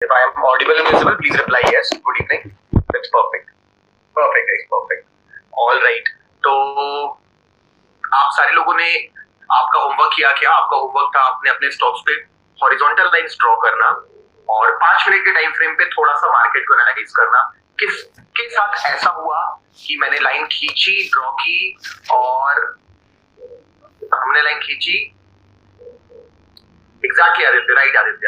If I am audible and visible, please reply yes. Good evening. That's perfect. Perfect guys, perfect. All right. तो आप सारे लोगों ने आपका होमवर्क किया क्या? आपका होमवर्क था आपने अपने स्टॉक्स पे हॉरिजॉन्टल लाइंस ड्रॉ करना और 5 मिनट के टाइम फ्रेम पे थोड़ा सा मार्केट को एनालाइज करना। किसके साथ ऐसा हुआ कि मैंने लाइन खींची, ड्रॉ की और हमने लाइन खींची? Exactly Aditya, right Aditya,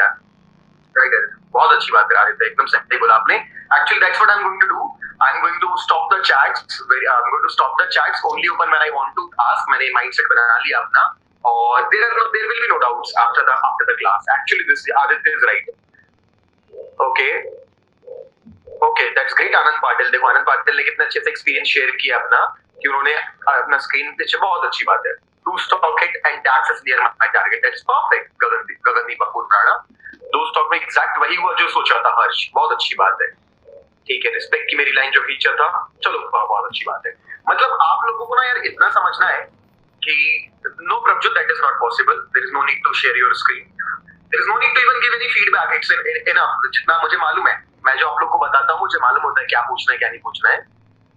right Aditya, बहुत अच्छी बात है आदित्य, एकदम सही बोला आपने। Actually that's what I am going to do. I am going to stop the chats, I am going to stop the chats, only open when I want to ask. मैंने mindset बना लिया अपना और there will be no doubts after the class. Actually this Aditya is right. Okay okay, that's great. आनंद पाटिल, देखो आनंद पाटिल ने कितना अच्छे से एक्सपीरियंस शेयर किया अपना, कि उन्होंने अपना स्क्रीन पे, बहुत अच्छी बात है। To stock it and that's is near my target, that's perfect. Gagandeep बपूर राणा, दो स्टॉक में एग्जैक्ट वही हुआ जो सोचा था हर्ष, बहुत अच्छी बात है। ठीक है, रिस्पेक्ट की मेरी लाइन जो फीचर था, चलो बहुत अच्छी बात है। मतलब आप लोगों को ना यार इतना समझना है कि no Prabhjot, that is not possible. There is no need to share your screen, there is no need to even give any feedback, it's enough. जितना मुझे मालूम है, मैं जो आप लोग को बताता हूँ मुझे मालूम होता है क्या पूछना है क्या नहीं पूछना है।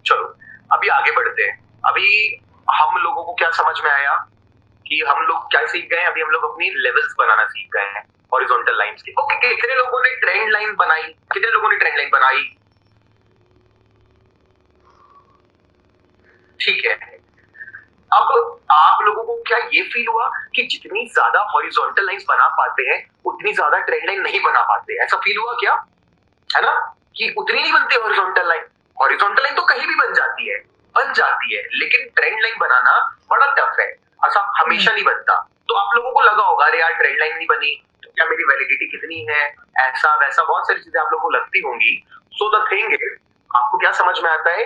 चलो अभी आगे बढ़ते हैं। अभी हम लोगों को क्या समझ में आया कि हम लोग क्या सीख गए? अभी हम लोग अपनी लेवल्स बनाना सीख गए हैं हॉरिजॉन्टल लाइंस की। ओके, कितने लोगों ने ट्रेंड लाइन बनाई? कितने लोगों ने ट्रेंड लाइन बनाई? ठीक है, अब आप लोगों को क्या ये फील हुआ कि जितनी ज्यादा हॉरिजॉन्टल लाइंस बना पाते हैं उतनी ज्यादा ट्रेंड लाइन नहीं बना पाते? ऐसा फील हुआ क्या? है ना, कि उतनी नहीं बनती हॉरिजॉन्टल लाइन। हॉरिजॉन्टल लाइन तो कहीं भी बन जाती है, लेकिन ट्रेंड लाइन बनाना बड़ा टफ है, ऐसा हमेशा नहीं बनता। तो आप लोगों को लगा होगा अरे यार ट्रेंड लाइन नहीं बनी तो क्या मेरी वैलिडिटी कितनी है, ऐसा वैसा बहुत सारी चीजें आप लोगों को लगती होंगी। सो द थिंग इज, आपको क्या समझ में आता है?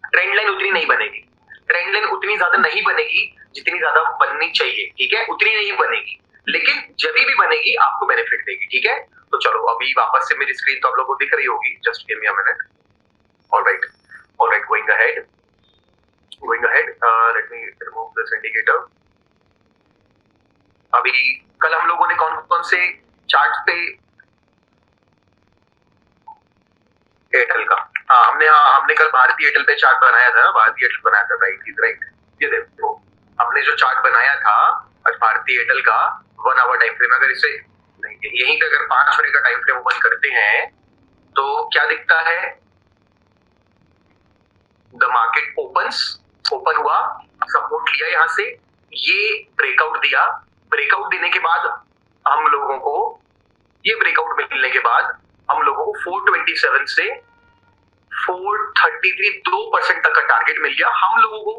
ट्रेंड लाइन उतनी नहीं बनेगी, ट्रेंड लाइन उतनी ज्यादा नहीं बनेगी जितनी ज्यादा बननी चाहिए। ठीक है, उतनी नहीं बनेगी, लेकिन जब भी बनेगी आपको बेनिफिट देगी। ठीक है, तो चलो अभी वापस से मेरी स्क्रीन तो आप लोगों को दिख रही होगी। Just give me a minute. Alright, going ahead, let me remove this indicator. अभी कल हम लोगों ने कौन कौन से चार्ट पे, एयरटेल का, हमने कल भारतीय एयरटेल पे चार्ट बनाया था, भारतीय एयरटेल बनाया था, राइट इज राइट। ये देखो हमने जो चार्ट बनाया था आज भारतीय एयरटेल का 1 आवर टाइम फ्रेम, अगर इसे यहीं पे अगर 5 मिनट का टाइम फ्रेम ओपन करते हैं तो क्या दिखता है? द मार्केट ओपन हुआ, सपोर्ट लिया यहां से, ये ब्रेकआउट दिया, ब्रेकआउट देने के बाद हम लोगों को, ये ब्रेकआउट मिलने के बाद हम लोगों को 427 से 433 2% तक का टारगेट मिल गया हम लोगों को।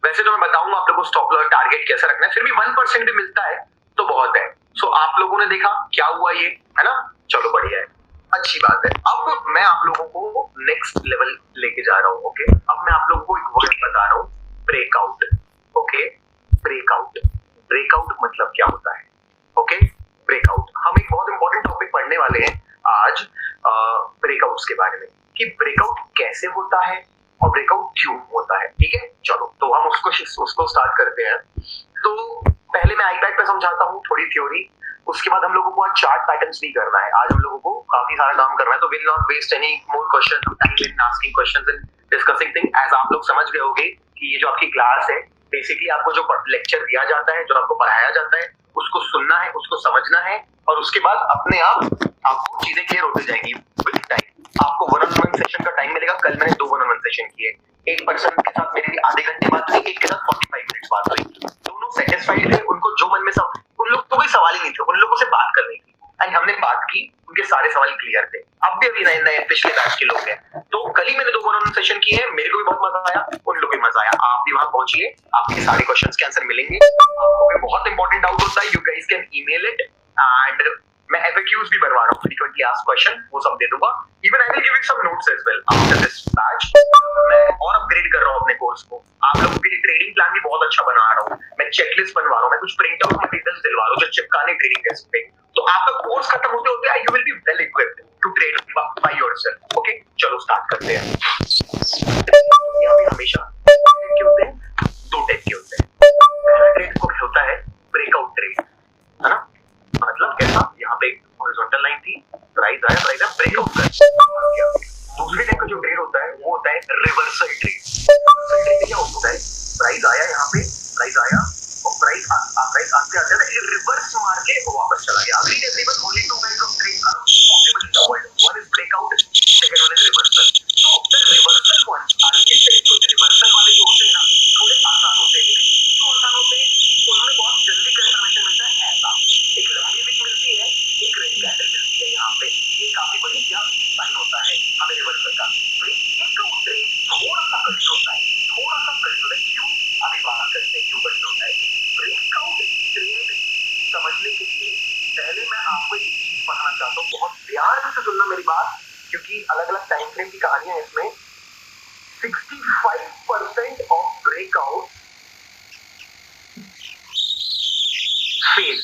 वैसे तो मैं बताऊंगा आप लोगों को स्टॉप लॉस टारगेट कैसे रखना है, फिर भी 1% भी मिलता है तो बहुत है। सो आप लोगों ने देखा क्या हुआ, ये है ना, चलो बढ़िया है, अच्छी बात है। अब मैं आप लोगों को नेक्स्ट लेवल लेके जा रहा हूँ। ओके, अब मैं आप लोगों को एक वर्ड बता रहा हूँ, ब्रेकआउट। ओके, ब्रेकआउट, ब्रेकआउट मतलब क्या होता है? ओके, ब्रेकआउट, हम एक बहुत इंपॉर्टेंट टॉपिक पढ़ने वाले हैं आज ब्रेकआउट्स के बारे में, कि ब्रेकआउट कैसे होता है और ब्रेकआउट क्यों होता है। ठीक है, चलो तो हम उसको स्टार्ट करते हैं। तो पहले मैं आईपैड पे समझाता हूँ थोड़ी थ्योरी, उसके बाद हम लोगों को आज चार्ट पैटर्न्स भी करना है। आज हम लोगों को काफी सारा काम करना है, तो will not waste any more question time in asking questions and discussing thing. As आप लोग समझ गए होंगे कि ये जो आपकी क्लास है, बेसिकली आपको जो लेक्चर दिया जाता है, जो आपको पढ़ाया जाता है, उसको सुनना है, उसको समझना है, और उसके बाद अपने आप आपको चीजें क्लियर होती जाएंगी विद टाइम। आपको 1-on-1 सेशन का टाइम मिलेगा। कल मैंने 2 1-on-1 सेशन किए, एक पर्सन के साथ मेरी आधे घंटे बात हुई, एक के साथ 45 मिनट्स बात हुई। दोनों सेटिस्फाइड थे, उनको जो मन में सब, उन लोगों को कोई सवाल ही नहीं थे, उन लोगों से बात करनी थी एंड हमने बात की, उनके सारे सवाल क्लियर थे। अब भी अभी नए पिछले बैच के लोग हैं, तो कल ही मैंने 2 1-on-1 सेशन किए हैं, मेरे को भी बहुत मजा आया, उन लोगों को भी मजा आया। आप भी वहां पहुंचिए, आपके सारे क्वेश्चंस के आंसर मिलेंगे। आपको भी बहुत इंपॉर्टेंट डाउट होता है, you guys can email it, and मैं FAQs भी बनवा रहा हूँ, फ्रीक्वेंटली आस्क्ड क्वेश्चन, वो सब दे दूंगा। Even I will give you some notes as well after this batch. मैं और अपग्रेड कर रहा हूँ अपने कोर्स को, आप लोगों के लिए ट्रेडिंग प्लान भी बहुत अच्छा बना रहा हूँ, मैं चेकलिस्ट बनवा रहा हूँ, मैं कुछ प्रिंट आउट मटेरियल्स दिलवा रहा हूँ जो चिपकाने ट्रेडिंग डेस्क पे। तो आपका कोर्स खत्म होते होते you will be well equipped to trade by yourself. Okay, चलो स्टार्ट करते हैं। यहाँ पे हमेशा के होते हैं, 2 टाइप के होते हैं। पहला ट्रेड को होता है ब्रेकआउट ट्रेड, है ना, मतलब कैसा, यहाँ पे हॉरिजॉन्टल लाइन थी, प्राइस प्राइस आया ब्रेकआउट कर। दूसरे टाइप का जो ट्रेड होता है वो होता है रिवर्सल ट्रेड। रिवर्सल ट्रेड क्या होता है, प्राइस आया यहाँ पे, प्राइस आया और प्राइस आते आते ना रिवर्स मार के वापस चला गया। अभी तकरीबन only two kinds of trade are possible in the world, one is breakout, second one is reversal. तो द रिवर्सल वन आर्किटेक्ट होते हैं, रिवर्सल वाले जो होते हैं ना थोड़े आसान होते हैं। क्यों आसान होते हैं, उनमें बहुत जल्दी कंफर्मेशन मिलता है। ऐसा एक लंबी विक मिलती है, एक रेड कैंडल मिलती है यहाँ पे, ये काफी बढ़िया साइन होता है हमें रिवर्सल का। ब्रेकआउट ट्रेड थोड़ा सा कठिन होता है, थोड़ा सा कठिन होता है। क्यों, अभी बात करते हैं क्यों कठिन होता है। ब्रेकआउट ट्रेड समझने के लिए पहले मैं आपको एक चीज बताना चाहता हूँ, बहुत ध्यान से सुनना मेरी बात, क्योंकि अलग अलग टाइम फ्रेम की कहानियां है इसमें। 65% ऑफ ब्रेकआउट फेल,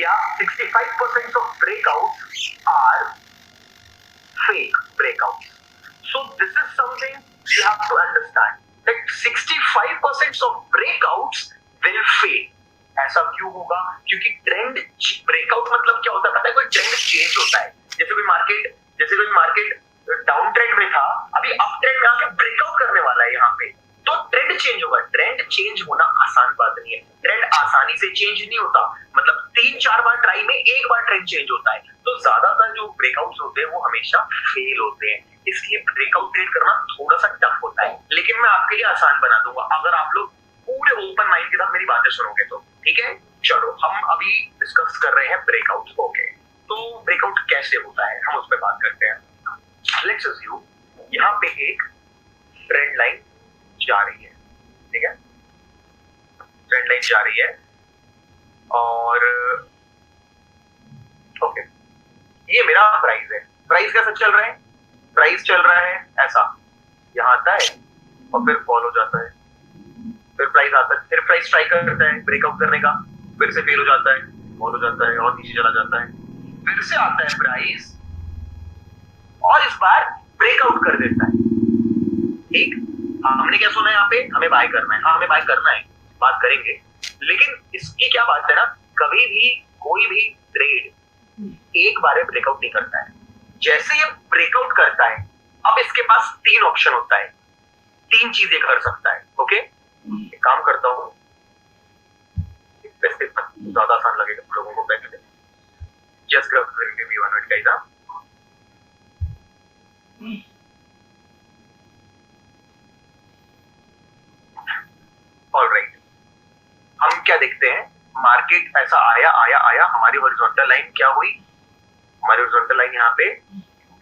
या 65% of breakout are fake breakouts. So this is something you have to understand that 65% of breakouts will fail. ऐसा क्यों होगा, क्योंकि ट्रेंड ब्रेकआउट मतलब क्या होता है पता है, कोई ट्रेंड चेंज होता है। जैसे कोई मार्केट डाउन ट्रेंड में था, अभी अप ट्रेंड में आके ब्रेकआउट करने वाला है यहाँ पे, तो ट्रेंड चेंज होगा। ट्रेंड चेंज होना आसान बात नहीं है, ट्रेंड आसानी से चेंज नहीं होता, मतलब 3-4 बार ट्राई में एक बार ट्रेंड चेंज होता है। तो ज्यादातर जो ब्रेकआउट्स होते हैं वो हमेशा फेल होते हैं, इसलिए ब्रेकआउट ट्रेड करना थोड़ा सा टफ होता है, लेकिन मैं आपके लिए आसान बना दूंगा अगर आप लोग पूरे ओपन माइंड के साथ मेरी बातें सुनोगे तो। ठीक है, चलो हम अभी डिस्कस कर रहे हैं ब्रेकआउट। ओके, तो ब्रेकआउट कैसे होता है हम उस पर बात करते हैं। लेट्स अज्यूम यहाँ पे एक ट्रेंड लाइन जा रही है, ठीक है, ट्रेंड लाइन जा रही है और ओके, ये मेरा प्राइस है। प्राइस कैसा चल रहा है, प्राइस चल रहा है ऐसा, यहाँ आता है और फिर फॉल हो जाता है, फिर प्राइस आता है, फिर प्राइस ट्राई करता है ब्रेकआउट करने का, फिर से फेल हो जाता है, फॉल हो जाता है और नीचे चला जाता है, फिर से आता है प्राइस और इस बार ब्रेकआउट कर देता है। ठीक, हमने क्या सुना है यहाँ पे, हमें बाय करना है। हाँ, हमें बाय करना है, बात करेंगे, लेकिन इसकी क्या बात है ना, कभी भी कोई भी ट्रेड एक बार ब्रेकआउट नहीं करता है। जैसे ये ब्रेकआउट करता है, अब इसके पास 3 ऑप्शन होता है, 3 चीजें कर सकता है। ओके, एक काम करता हूं, वैसे ज्यादा आसान लगेगा तुम लोगों को, पहले just give me 1 minute guys. Alright, हम क्या देखते हैं, मार्केट ऐसा आया, हमारी हॉरिजॉन्टल लाइन क्या हुई, हमारी हॉरिजॉन्टल लाइन यहाँ पे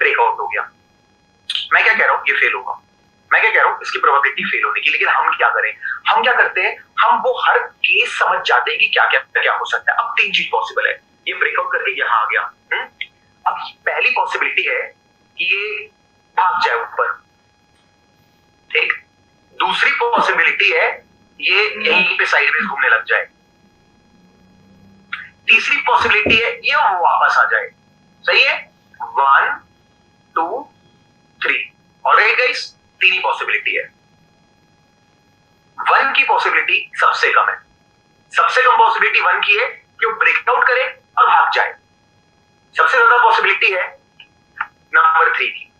ब्रेकआउट हो गया। मैं क्या कह रहा हूँ, ये फेल होगा, मैं क्या कह रहा हूँ, इसकी प्रोबेबिलिटी फेल होने की। लेकिन हम क्या करें, हम क्या करते हैं, हम वो हर केस समझ जाते हैं कि क्या हो सकता है। अब 3 चीज पॉसिबल है, ये ब्रेकआउट करके यहाँ आ गया। अब पहली पॉसिबिलिटी है कि ये भाग जाए ऊपर, ठीक। दूसरी पॉसिबिलिटी है ये यहीं पे साइडवेज घूमने लग जाए। तीसरी पॉसिबिलिटी है ये वापस आ जाए। सही है, 1 2 3। ऑलराइट गाइस, 3 ही पॉसिबिलिटी है। 1 की पॉसिबिलिटी सबसे कम है, सबसे कम पॉसिबिलिटी 1 की है कि वो ब्रेकआउट करे और भाग जाए। सबसे ज्यादा पॉसिबिलिटी है नंबर 3 की,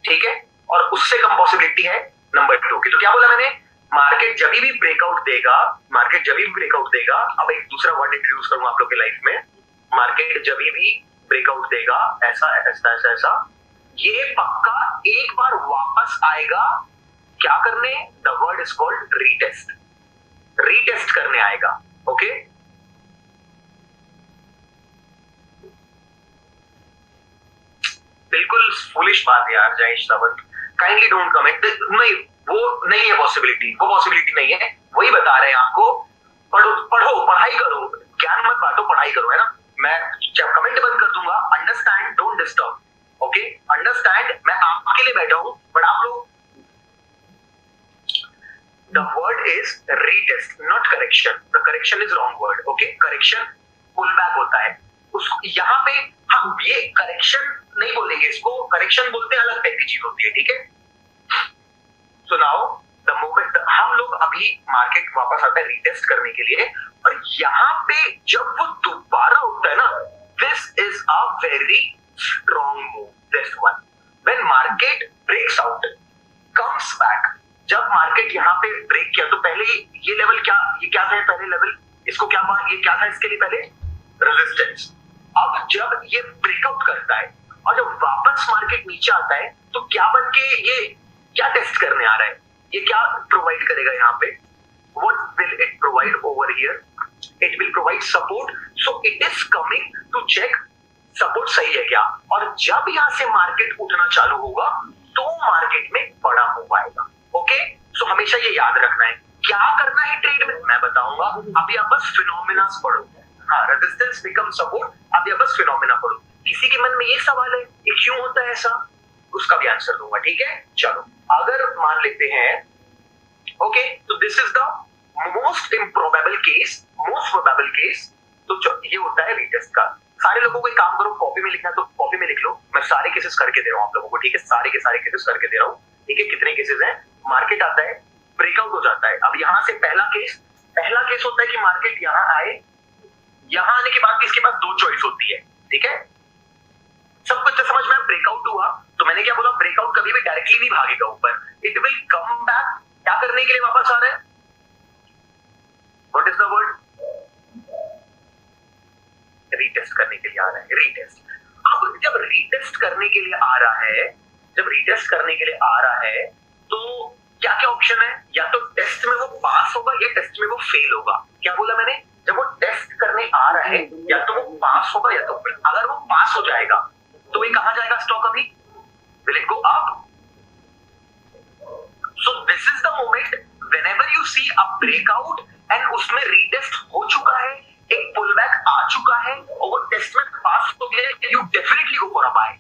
ठीक है, और उससे कम पॉसिबिलिटी है नंबर 2 की। तो क्या बोला मैंने, मार्केट जब भी ब्रेकआउट देगा, मार्केट जब भी ब्रेकआउट देगा, अब एक दूसरा वर्ड इंट्रोड्यूस करूंगा आप लोग के लाइफ में, मार्केट जब भी ब्रेकआउट देगा ऐसा ऐसा ऐसा ऐसा, ये पक्का एक बार वापस आएगा। क्या करने, the word is called retest, retest करने आएगा। ओके, बिल्कुल फुलिश बात है यार Jayesh Sawant, kindly don't comment. नहीं, वो नहीं है पॉसिबिलिटी, वो पॉसिबिलिटी नहीं है, वही बता रहे हैं आपको। पढ़ो, पढ़ाई करो, ज्ञान मत बांटो, पढ़ाई करो, है ना। मैं जब कमेंट बंद कर दूंगा, understand, don't disturb. Okay, understand, मैं आपके लिए बैठा हूं, बट आप लोग, the word is retest not correction, the correction is wrong word. Okay, correction pull back होता है, उसको यहाँ पे हम ये करेक्शन नहीं बोलेंगे, इसको करेक्शन बोलते हैं, अलग टाइप की चीज होती है। ठीक है, सो नाउ द मोमेंट हम लोग अभी मार्केट वापस आता है रीटेस्ट करने के लिए, और यहाँ पे जब वो दोबारा होता है ना, दिस इज अ वेरी इसके लिए पहले रेजिस्टेंस। अब जब ये ब्रेकआउट करता है और जब वापस मार्केट नीचे आता है तो क्या बन के ये क्या टेस्ट करने आ रहा है, ये क्या प्रोवाइड करेगा यहाँ पे, what will it provide over here, it will provide support. So it is coming to check support सही है क्या, और जब यहाँ से मार्केट उठना चालू होगा तो मार्केट में बड़ा मूव आएगा। ओके, सो हमेशा ये याद रखना है। क्या करना है ट्रेड में मैं बताऊंगा, अभी आप बस फिनोमिना पढ़ो। हाँ, रेजिस्टेंस बिकम सपोर्ट, अभी आप बस फिनोमिना पढ़ो। किसी के मन में ये सवाल है कि क्यों होता है ऐसा, उसका भी आंसर दूंगा, ठीक है। चलो, अगर मान लेते हैं ओके, तो this is the most improbable case, most probable case, तो ये होता है रीटेस्ट का। सारे लोगों को एक काम करो, कॉपी में लिखना तो कॉपी में लिख लो, मैं सारे केसेस करके दे रहा हूं आप लोगों को, ठीक है, सारे के सारे केसेस करके दे रहा हूं, ठीक है। कितने केसेस हैं, मार्केट आता है, ब्रेकआउट हो जाता है। अब यहां से पहला केस होता है कि मार्केट यहां आए, यहां आने के बाद इसके पास दो चॉइस होती है, ठीक है। सब कुछ समझ में, ब्रेकआउट हुआ तो मैंने क्या बोला, ब्रेकआउट कभी भी डायरेक्टली नहीं भागेगा ऊपर, इट विल कम बैक। क्या करने के लिए वापस आ रहा है, what is the word, retest करने के लिए आ रहा है, रीटेस्ट। अब जब रीटेस्ट करने के लिए आ रहा है, जब रीटेस्ट करने के लिए आ रहा है तो क्या क्या ऑप्शन है, या तो टेस्ट में वो पास होगा या टेस्ट में वो फेल होगा। क्या बोला मैंने, जब वो टेस्ट करने आ रहा है या तो वो पास होगा या तो फेल। अगर वो पास हो जाएगा तो ये कहां जाएगा स्टॉक, अभी will it go up. So this is the moment whenever you see a breakout and उसमें रीटेस्ट हो चुका है, एक पुलबैक आ चुका है और वो टेस्ट में पास हो गया, you definitely go for a buy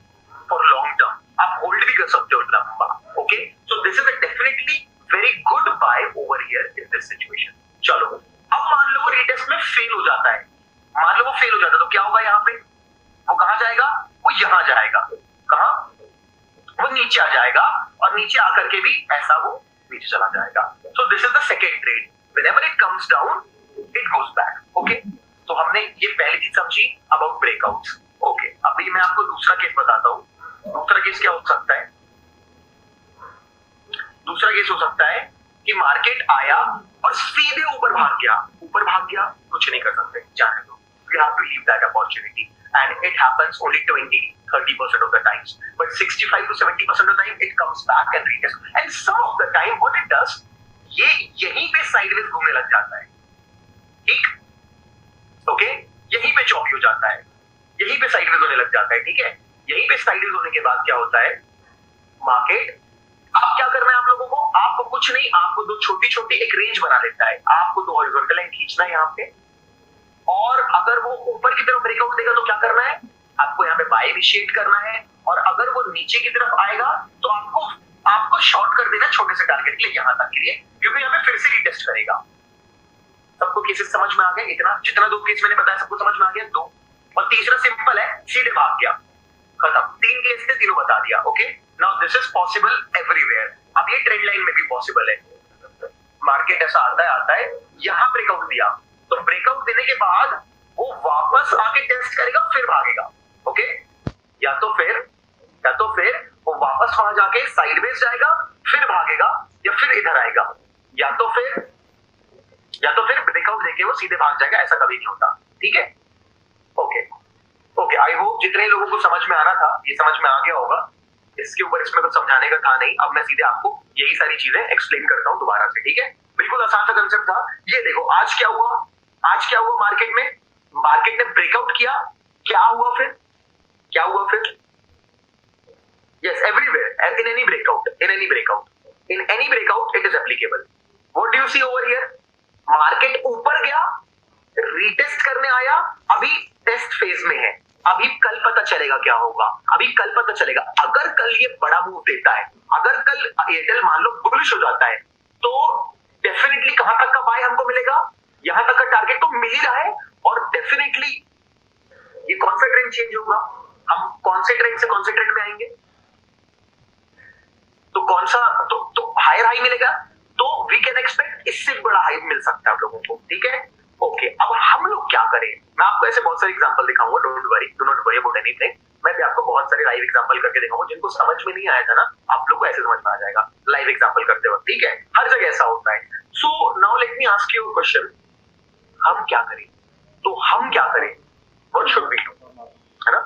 for long term. आप होल्ड भी कर सकते हो लंबा, okay. So this is a definitely very good buy over here in this situation. चलो, अब मान लो वो रीटेस्ट में फेल हो जाता है, मान लो वो फेल हो जाता है तो क्या होगा, यहाँ पे वो कहां जाएगा, वो यहां जाएगा, कहां, वो नीचे आ जाएगा और नीचे आकर के भी ऐसा वो नीचे चला जाएगा। सो this is the second trade, whenever it comes down it goes back, okay. तो हमने ये पहली चीज समझी अबाउट ब्रेकआउट्स, ओके। अभी मैं आपको दूसरा केस बताता हूं। दूसरा केस क्या हो सकता है, दूसरा केस हो सकता है कि मार्केट आया और सीधे ऊपर भाग गया, ऊपर भाग गया, कुछ नहीं कर सकते, जाने दो, you have to leave that opportunity and it happens only 20-30% of the times, but 65 to 70% of the time it comes back and retest, and some of the time what it does, ये यहीं पे sideways घूमने लग जाता है, ठीक, okay, यहीं पे चौपी हो जाता है, यहीं पे साइडवेज होने लग जाता है, ठीक है। यहीं पे साइडवेज होने के बाद क्या होता है, मार्केट, अब क्या करना है आप लोगों को, आपको कुछ नहीं, आपको दो छोटी छोटी एक रेंज बना लेता है, आपको दो हॉरिजॉन्टल लाइन खींचना है यहाँ पे, और अगर वो ऊपर की तरफ ब्रेकआउट देगा तो क्या करना है, आपको यहाँ पे बाय इनिशिएट करना है, और अगर वो नीचे की तरफ आएगा तो आपको शॉर्ट कर देना छोटे से टारगेट के लिए यहां तक के लिए, क्योंकि यहाँ पे फिर से रीटेस्ट करेगा। सबको केसेस समझ में आ गया, इतना जितना दो केस मैंने बताया सबको समझ में आ गया, दो। और तीसरा सिंपल है, सीधे भाग गया, खत्म। तीन केस थे, तीनों बता दिया, okay. Now this is possible everywhere, अब ये ट्रेंड लाइन में भी पॉसिबल है। मार्केट ऐसा आता है, यहां ब्रेकआउट दिया, तो ब्रेकआउट देने के बाद वो वापस आके टेस्ट करेगा, फिर भागेगा, ओके। या तो फिर वो वापस वहां जाके साइडवेज जाएगा, फिर भागेगा, या फिर इधर आएगा, या तो फिर ब्रेकआउट देके वो सीधे भाग जाएगा, ऐसा कभी नहीं होता, ठीक है, ओके। आई होप जितने लोगों को समझ में आना था ये समझ में आ गया होगा। इसके ऊपर इसमें कुछ समझाने का था नहीं, अब मैं सीधे आपको यही सारी चीजें एक्सप्लेन करता हूं दोबारा से, ठीक है। बिल्कुल आसान सा कंसेप्ट था। ये देखो आज क्या हुआ मार्केट में, मार्केट ने ब्रेकआउट किया, क्या हुआ फिर, yes, everywhere, in any breakout it is applicable. What do you see over here, market ऊपर गया, रीटेस्ट करने आया, अभी टेस्ट फेज में है, अभी कल पता चलेगा क्या होगा, अगर कल ये बड़ा मूव देता है, अगर कल एयरटेल मान लो बुलिश हो जाता है, तो डेफिनेटली कहां तक का बाय हमको मिलेगा, यहां तक का टारगेट तो मिल ही रहा है, और डेफिनेटली ये कौन सा ट्रेंड चेंज होगा, हम कौन से ट्रेंड से कौन से ट्रेंड में आएंगे, तो कौन सा तो हायर हाई मिलेगा, तो वी कैन एक्सपेक्ट इससे बड़ा हाई मिल सकता है आप लोगों को, ठीक है, ओके। अब हम लोग क्या करें, मैं आपको ऐसे बहुत सारे एग्जांपल दिखाऊंगा, do not worry about anything. मैं भी आपको बहुत सारे लाइव एग्जांपल करके दिखाऊंगा, जिनको समझ में नहीं आया था ना, आप लोग को ऐसे समझ में आ जाएगा लाइव एग्जांपल करते वक्त, ठीक है, हर जगह ऐसा होता है। So now let me ask you a question, हम क्या करें, तो हम क्या करें, व्हाट शुड वी डू, है ना।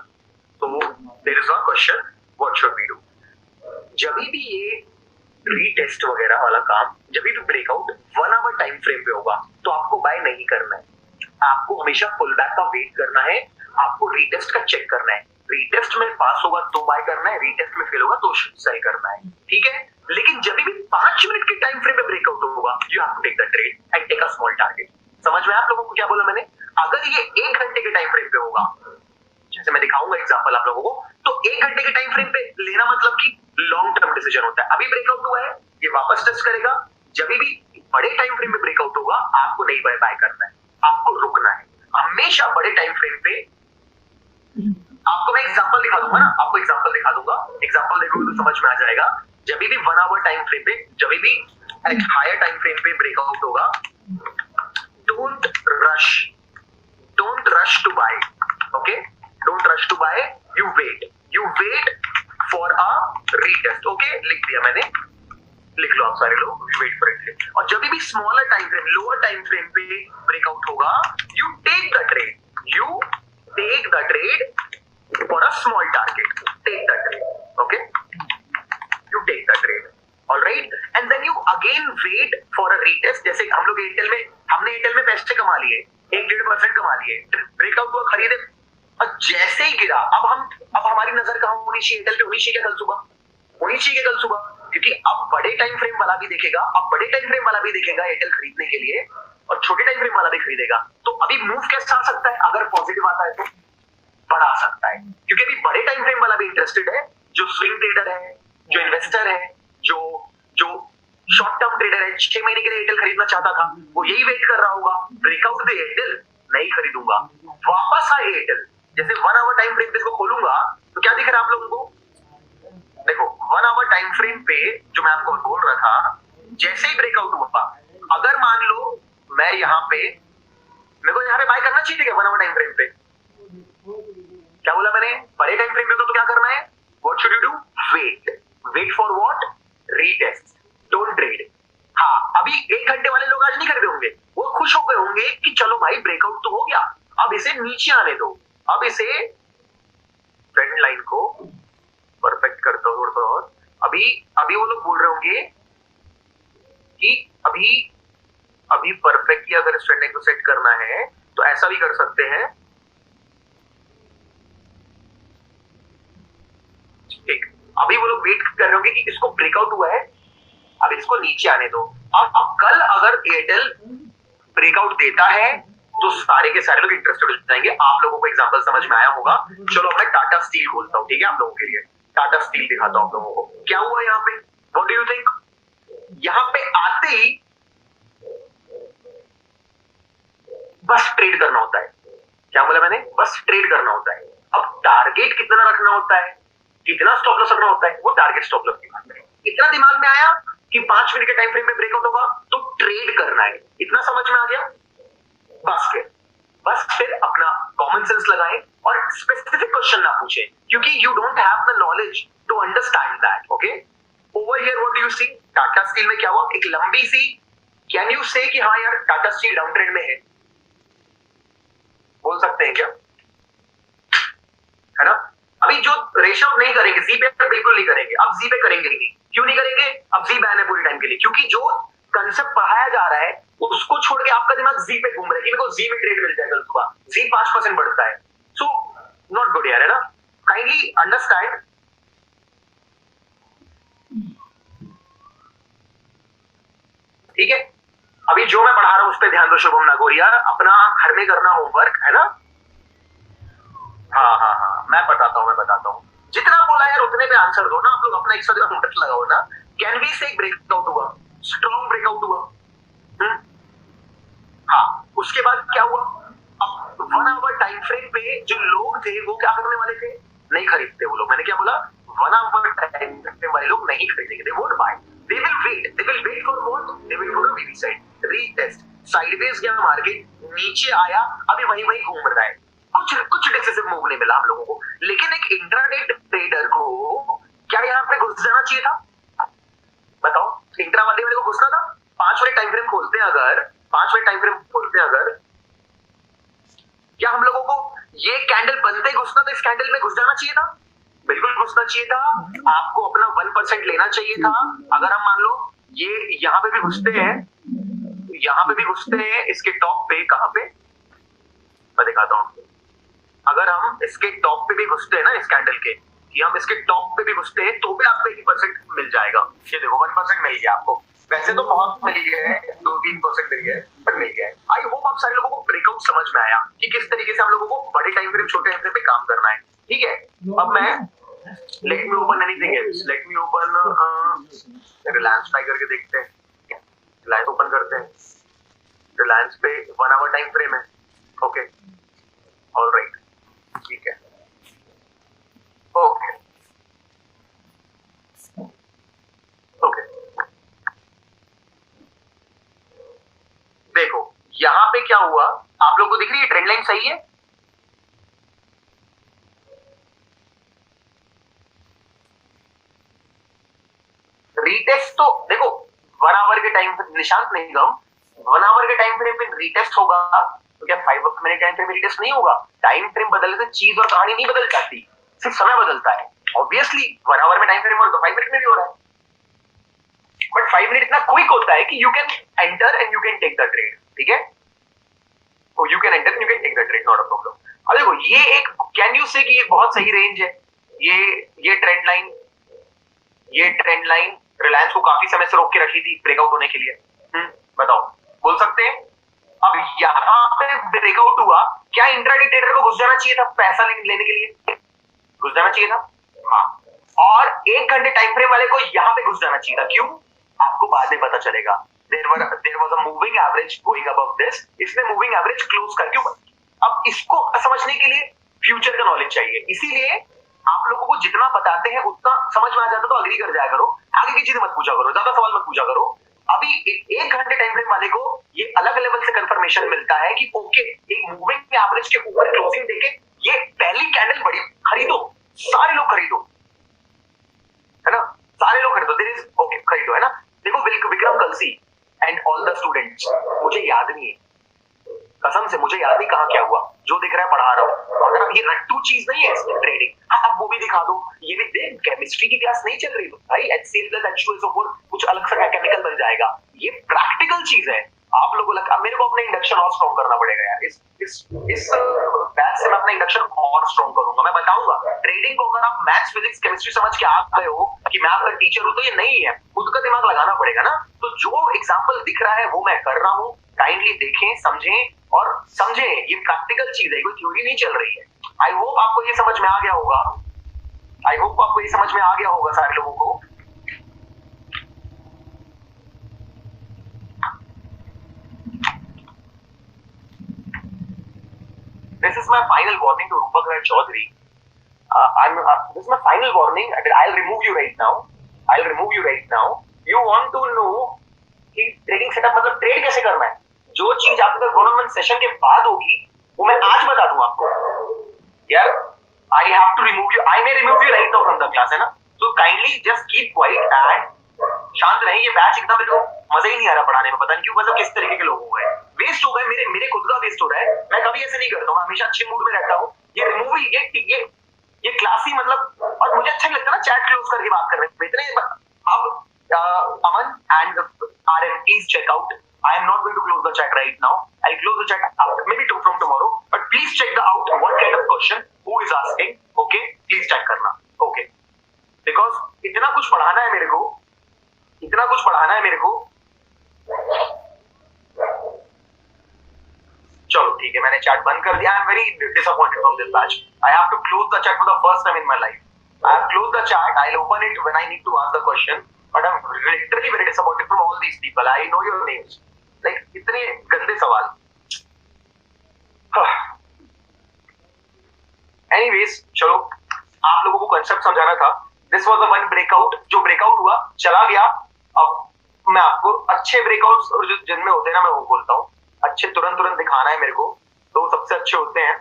तो there is a question, what should we do. जब भी ये रीटेस्ट वगैरह वाला काम, जब भी ब्रेकआउट 1 आवर टाइम फ्रेम पे होगा, तो आपको बाय नहीं करना है, आपको हमेशा पुल बैक का वेट करना है, आपको रीटेस्ट का चेक करना है। रीटेस्ट में पास होगा तो बाय करना है, रीटेस्ट में फेल होगा तो सेल करना है, ठीक है। लेकिन जब भी 5 मिनट के टाइम फ्रेम पे ब्रेकआउट होगा, you have to take the trade and take a small target. समझ में आप लोगों को क्या बोला मैंने। अगर ये 1 घंटे के टाइम फ्रेम पे होगा, जैसे मैं दिखाऊंगा एग्जांपल आप लोगों को, तो 1 घंटे के टाइम फ्रेम पे लेना मतलब कि लॉन्ग टर्म डिसीजन होता है। अभी ब्रेकआउट हुआ है, ये वापस टेस्ट करेगा, जब भी बड़े टाइम फ्रेम में ब्रेकआउट होगा, आपको नहीं बाय करना है, आपको रुकना है हमेशा बड़े टाइम फ्रेम पे। आपको मैं एग्जांपल दिखा दूंगा ना, आपको एग्जांपल दिखा दूंगा, एग्जांपल देखोगे तो समझ में आ जाएगा। जब भी 1 आवर टाइम फ्रेम पे, जब भी एक हायर टाइम फ्रेम पे ब्रेकआउट होगा, don't rush to buy, okay, don't rush to buy, you wait for a retest, okay, लिख दिया मैंने, लिख लो आप सारे लोग, यू वेट फॉर इट। और जब भी smaller time frame, lower time frame पे ब्रेकआउट होगा, you take the trade for a small target, take the trade, okay, you take the trade, all right, and then you again wait for a retest। जैसे हम लोग हमने Airtel में पैसे कमा लिए, 1-1.5% कमा लिए, ब्रेकआउट हुआ, खरीदे, और जैसे ही गिरा, अब हमारी नजर कहां होनी चाहिए, एयरटेल पे होनी चाहिए कल सुबह, क्योंकि अब बड़े टाइम फ्रेम वाला भी देखेगा, एयरटेल खरीदने के लिए, और छोटे टाइम फ्रेम वाला भी खरीदेगा। तो अभी मूव कैसा आ सकता है, अगर पॉजिटिव आता है तो बढ़ा सकता है, क्योंकि अभी बड़े टाइम फ्रेम वाला भी इंटरेस्टेड है, जो स्विंग ट्रेडर है, जो इन्वेस्टर है, जो शॉर्ट टर्म ट्रेडर है, 6 महीने के लिए एयरटेल खरीदना चाहता था, वो यही वेट कर रहा होगा, ब्रेकआउट दे एयरटेल, नहीं खरीदूंगा, वापस आए एयरटेल, जैसे 1 आवर टाइम फ्रेम पे इसको खोलूंगा तो क्या दिख रहा है आप लोगों को, देखो 1 आवर टाइम फ्रेम पे जो मैं आपको बोल रहा था, जैसे ही ब्रेकआउट हुआ, अगर मान लो मैं यहाँ पे, मेरे को यहाँ पे बाय करना चाहिए, 1 आवर टाइम फ्रेम पे, क्या बोला मैंने, बड़े टाइम फ्रेम पे तो क्या करना है, what should you do, wait for what, retest, don't trade. हाँ, अभी 1 घंटे वाले लोग आज नहीं खरीदे होंगे, वो खुश हो गए होंगे कि चलो भाई ब्रेकआउट तो हो गया, अब इसे नीचे आने दो, अब इसे ट्रेंड लाइन को परफेक्ट करता हूं थोड़ा और, अभी वो लोग बोल रहे होंगे कि अभी परफेक्टली अगर इस ट्रेंड लाइन को सेट करना है तो ऐसा भी कर सकते हैं, ठीक। अभी वो लोग वेट कर रहे होंगे कि इसको ब्रेकआउट हुआ है, अब इसको नीचे आने दो। अब कल अगर एयरटेल ब्रेकआउट देता है तो सारे के सारे लोग इंटरेस्टेड हो जाएंगे। आप लोगों को एग्जांपल समझ में आया होगा। चलो मैं टाटा स्टील खोलता हूं, ठीक है, आप लोगों के लिए टाटा स्टील दिखाता हूं आप लोगों को क्या हुआ यहाँ पे। व्हाट डू यू थिंक, यहाँ पे आते ही बस ट्रेड करना होता है। क्या बोला मैंने, बस ट्रेड करना होता है। अब टारगेट कितना रखना होता है, कितना स्टॉप लॉस रखना होता है, वो टारगेट स्टॉप लॉस की बात है। इतना दिमाग में आया कि 5 मिनट के टाइम फ्रेम में ब्रेकआउट होगा तो ट्रेड करना है, इतना समझ में आ गया। बस फिर अपना कॉमन सेंस लगाएं और स्पेसिफिक क्वेश्चन ना पूछें, क्योंकि you don't have the knowledge to understand that. Okay, over here what do you see, Tata Steel में क्या हुआ, एक लंबी सी, कैन यू से कि हाँ यार टाटा स्टील डाउन ट्रेंड में है, बोल सकते हैं क्या, है ना। अभी जो रेशो नहीं करेंगे, जी पे बिल्कुल नहीं करेंगे, अब जी पे करेंगे ही नहीं। क्यों नहीं करेंगे, अब जी बैन है पूरे टाइम के लिए, क्योंकि जो कंसेप्ट पढ़ाया जा रहा है उसको छोड़ के आपका दिमाग जी पे घूम रहा है कि मेरे को जी में ट्रेड मिल जाए कल सुबह, जी 5% बढ़ता है। सो नॉट गुड यार, है ना। काइंडली अंडरस्टैंड, ठीक है। अभी जो मैं पढ़ा रहा हूं उस पर ध्यान दो शुभम नागोरिया, अपना घर में करना होमवर्क, है ना। हाँ, मैं बताता हूँ जितना बोला यार उतने पे आंसर दो ना आप लोग, अपना 100 मिनट लगाओ ना। कैन वी से ब्रेकआउट हुआ, स्ट्रॉन्ग ब्रेकआउट हुआ, हाँ, उसके बाद क्या हुआ, अब 1 आवर टाइम फ्रेम पे जो लोग थे वो क्या करने वाले थे, नहीं खरीदते वो लोग। मैंने क्या बोला, 1 आवर टाइम फ्रेम वाले लोग नहीं खरीदेंगे, they won't buy, they will wait for what, they will for a वीवी साइड रीटेस्ट। साइडवेज गया मार्केट, नीचे आया, अभी वही घूम रहा है, कुछ डिसिसिव मूव नहीं मिला हम लोगों को। लेकिन एक इंट्राडे ट्रेडर को क्या यहाँ पे घुस जाना चाहिए था, बताओ, इंट्राडे वाले को घुसना था। 5 मिनट टाइम फ्रेम खोलते हैं अगर, 5 मिनट टाइम फ्रेम खोलते हैं अगर, ये कैंडल बनते ही घुसना था, इस कैंडल में घुस जाना चाहिए था, बिल्कुल घुसना चाहिए था। आपको अपना 1% लेना चाहिए था। अगर हम मान लो ये यहाँ पे भी घुसते हैं, यहाँ पे भी घुसते हैं, इसके टॉप पे, कहाँ पे मैं दिखाता हूँ, अगर हम इसके टॉप पे भी घुसते हैं ना, इस कैंडल के, कि हम इसके टॉप पे भी घुसते हैं तो भी आपको 1% मिल जाएगा। ये देखो 1% मिल गया आपको, वैसे तो बहुत मिल गया है, 2-3% मिल गया है, पर मिल गया है। आई होप आप सारे लोगों को ब्रेकआउट समझ में आया कि किस तरीके से हम लोगों को बड़े टाइम फ्रेम छोटे टाइम फ्रेम पे काम करना है। ठीक है, अब मैं let me open anything else, let me open Reliance try करके देखते हैं। रिलायंस ओपन करते हैं, रिलायंस पे 1 आवर टाइम फ्रेम है। ओके, ऑलराइट, ठीक है, ओके ओके। देखो यहाँ पे क्या हुआ, आप लोगों को दिख रही है ट्रेंड लाइन सही है? रीटेस्ट तो देखो 1 आवर के टाइम, निशांत निगम 1 आवर के टाइम फ्रेम पे रीटेस्ट होगा तो क्या 5 मिनट टाइम फ्रेम रीटेस्ट नहीं होगा? टाइम फ्रेम बदलने से चीज और कहानी नहीं बदल जाती, सिर्फ समय बदलता है। ऑब्वियसली 1 आवर में टाइम फ्रेम हो तो 5 मिनट में भी हो रहा है, बट 5 मिनट इतना क्विक होता है कि you can enter and you can take the trade. ठीक है, तो you can enter and you can take the trade, not a problem. अब देखो ये एक, कैन यू से कि ये बहुत सही रेंज है, ये ट्रेंड लाइन, ये ट्रेंड लाइन रिलायंस को काफी समय से रोक के रखी थी ब्रेकआउट होने के लिए। बताओ, बोल सकते हैं? अब यहाँ पे ब्रेकआउट हुआ, क्या इंट्राडे ट्रेडर को घुस जाना चाहिए था पैसा लेने के लिए? घुस जाना चाहिए था, हाँ। और 1 घंटे टाइम फ्रेम वाले को यहाँ पे घुस जाना चाहिए था, क्यों? आपको बाद में पता चलेगा। There was a moving average going above this, इसने मूविंग एवरेज क्लोज कर, क्यों? अब इसको समझने के लिए फ्यूचर का नॉलेज चाहिए, इसीलिए आप लोगों को जितना बताते हैं उतना समझ में आ जाता, तो अग्री कर जाया करो, आगे की चीजें मत पूछा करो, ज्यादा सवाल मत पूछा करो। अभी 1 घंटे टाइम फ्रेम वाले को ये अलग लेवल से कंफर्मेशन मिलता है कि ओके, एक मूविंग एवरेज के ऊपर क्लोजिंग देके ये पहली कैंडल बड़ी, खरीदो, सारे लोग खरीदो, है ना, सारे लोग खरीदो, देयर इज ओके, खरीदो, है ना। देखो Vikram Kalsi and all the students, मुझे याद नहीं है, कसम से मुझे याद नहीं कहाँ क्या हुआ, जो दिख रहा है पढ़ा रहा हूँ। अगर अब ये रट्टू चीज नहीं है इसमें ट्रेडिंग, आप वो भी दिखा दो, ये भी देख, केमिस्ट्री की क्लास नहीं चल रही भाई, HCl+H2SO4 कुछ अलग सा केमिकल बन जाएगा, ये प्रैक्टिकल चीज है। आप लोगों को मेरे को अपना इंडक्शन और स्ट्रॉन्ग करना पड़ेगा यार, इस बैच से मैं अपना इंडक्शन और स्ट्रॉन्ग करूंगा, मैं बताऊंगा ट्रेडिंग को। अगर आप मैथ्स फिजिक्स केमिस्ट्री समझ के आ गए हो कि मैं आपका टीचर हूं, तो ये नहीं है, खुद का दिमाग लगाना पड़ेगा ना। तो जो एग्जाम्पल दिख रहा है वो मैं कर रहा हूँ, काइंडली देखें, समझें और समझें, ये प्रैक्टिकल चीज है, कोई थ्योरी नहीं चल रही है। आई होप आपको ये समझ में आ गया होगा, आई होप आपको ये समझ में आ गया होगा सारे लोगों को। This is my final warning to Rupak Rai Chaudhary. This is my final warning. I'll remove you right now. I'll remove you right now. You want to know कि ट्रेडिंग सेटअप मतलब ट्रेड कैसे करना है? जो चीज आपके 1-on-1 session के बाद होगी वो मैं आज बता दूं आपको। यार, I have to remove you. I may remove you right now from the class, है ना? So kindly just keep quiet and शांत रहे। ये बैच एकदम मेरे को मजा ही नहीं आ रहा पढ़ाने में, पता नहीं क्यों, मतलब किस तरीके के लोग हुए हैं, वेस्ट हो गए, मेरे खुद का वेस्ट हो रहा है। मैं कभी ऐसे नहीं करता हूँ, हमेशा अच्छे मूड में रहता हूँ। ये रिमूव ही, ये क्लास ही मतलब, और मुझे अच्छा नहीं लगता ना चैट क्लोज करके बात कर रहे हैं इतने। अब Aman and RM, please check out. I am not going to close the chat right now. I'll close the chat after, maybe from tomorrow. But please check the out what kind of question who is asking. Okay, please check करना. Okay, because इतना कुछ पढ़ाना है मेरे को, इतना कुछ पढ़ाना है मेरे को। चलो ठीक है, मैंने चैट बंद कर दिया। I am very disappointed from this batch. I have to close the chat for the first time in my life. I have close the chat, I will open it when I need to ask the question, but I am literally very disappointed from all these people. I know your names, like इतने गंदे सवाल। Anyways, चलो आप लोगों को concept समझाना था। This was the one breakout, जो ब्रेकआउट हुआ चला गया। अब मैं आपको अच्छे ब्रेकआउट्स और जो जिनमें होते हैं ना, मैं वो बोलता हूँ, अच्छे तुरंत दिखाना है मेरे को, तो सबसे अच्छे होते हैं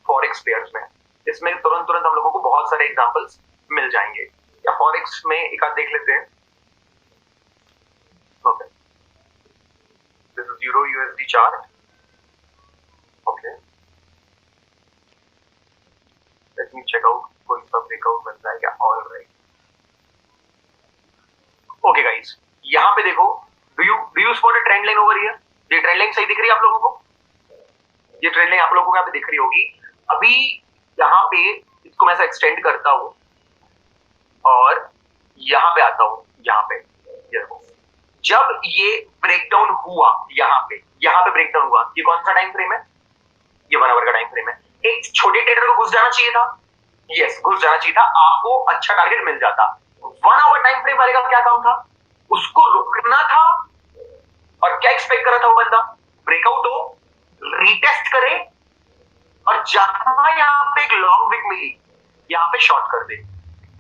फॉरेक्स पेयर्स में। इसमें तुरंत हम लोगों को बहुत सारे एग्जांपल्स मिल जाएंगे। या फॉरेक्स में एक आध देख लेते हैं। Okay, this is euro USD chart. Okay, let me check out कोई सा ब्रेकआउट बनता है क्या। ऑलराइट, ओके गाइस, यहाँ पे देखो, do you spot a trend line over here? ये ट्रेंड लाइन सही दिख रही है आप लोगों को? ये ट्रेंड लाइन आप लोगों को यहाँ पे दिख रही होगी। अभी यहाँ पे इसको मैं ऐसा एक्सटेंड करता हूँ और यहाँ पे आता हूँ, यहाँ पे ये देखो, जब ये ब्रेकडाउन हुआ यहाँ पे ब्रेकडाउन हुआ, ये कौन सा टाइम फ्रेम है? ये 1 आवर का टाइम फ्रेम है। एक छोटे ट्रेडर को घुस जाना चाहिए था, यस घुस जाना चाहिए था, आपको अच्छा टारगेट मिल जाता। 1 आवर टाइम फ्रेम वाले का क्या काम था? उसको रुकना था और क्या एक्सपेक्ट कर रहा था वो बंदा? ब्रेकआउट हो, रीटेस्ट करे और जहां यहाँ पे एक लॉन्ग विक मिली यहाँ पे शॉर्ट कर दे।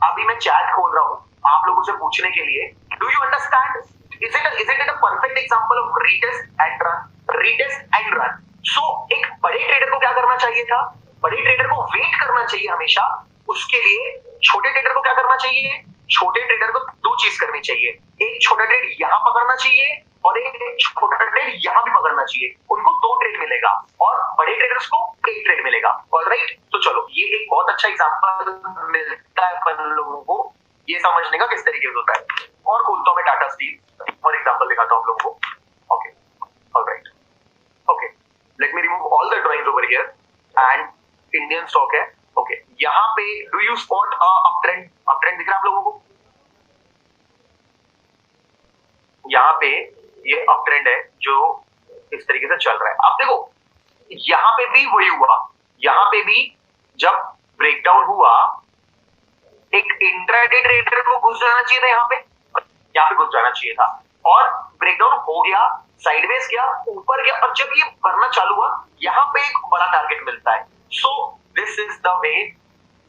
अभी मैं चैट खोल रहा हूं आप लोगों से पूछने के लिए, do you understand? Is it a perfect example of retest and run, retest and run. So एक बड़े ट्रेडर को क्या करना चाहिए था? बड़े ट्रेडर को वेट करना चाहिए हमेशा। उसके लिए छोटे ट्रेडर को क्या करना चाहिए? छोटे ट्रेडर को दो चीज करनी चाहिए, एक छोटा ट्रेड यहां पकड़ना चाहिए और एक छोटा ट्रेड यहां भी पकड़ना चाहिए। उनको 2 ट्रेड मिलेगा और बड़े ट्रेडर्स को 1 ट्रेड मिलेगा। ऑलराइट, तो चलो ये एक बहुत अच्छा एग्जांपल मिलता है अपन लोगों को ये समझने का किस तरीके से होता है। और खोलता हूं मैं टाटा स्टील और एग्जांपल दिखाता हूं आप लोगों को। Okay, alright, okay, let me remove all the drawings over here and Indian stock है। ओके, यहाँ पे do you spot up trend? Up trend दिख रहा है आप लोगों को? यहाँ पे ये अप ट्रेंड है जो इस तरीके से चल रहा है। अब देखो यहाँ पे भी वही हुआ, यहाँ पे भी जब ब्रेकडाउन हुआ एक इंट्राडे ट्रेडर को घुस जाना चाहिए था, यहाँ पे घुस जाना चाहिए था और ब्रेकडाउन हो गया, साइडवेज गया, ऊपर गया और जब ये बढ़ना चालू हुआ यहाँ पे एक बड़ा टारगेट मिलता है। सो दिस इज द वे।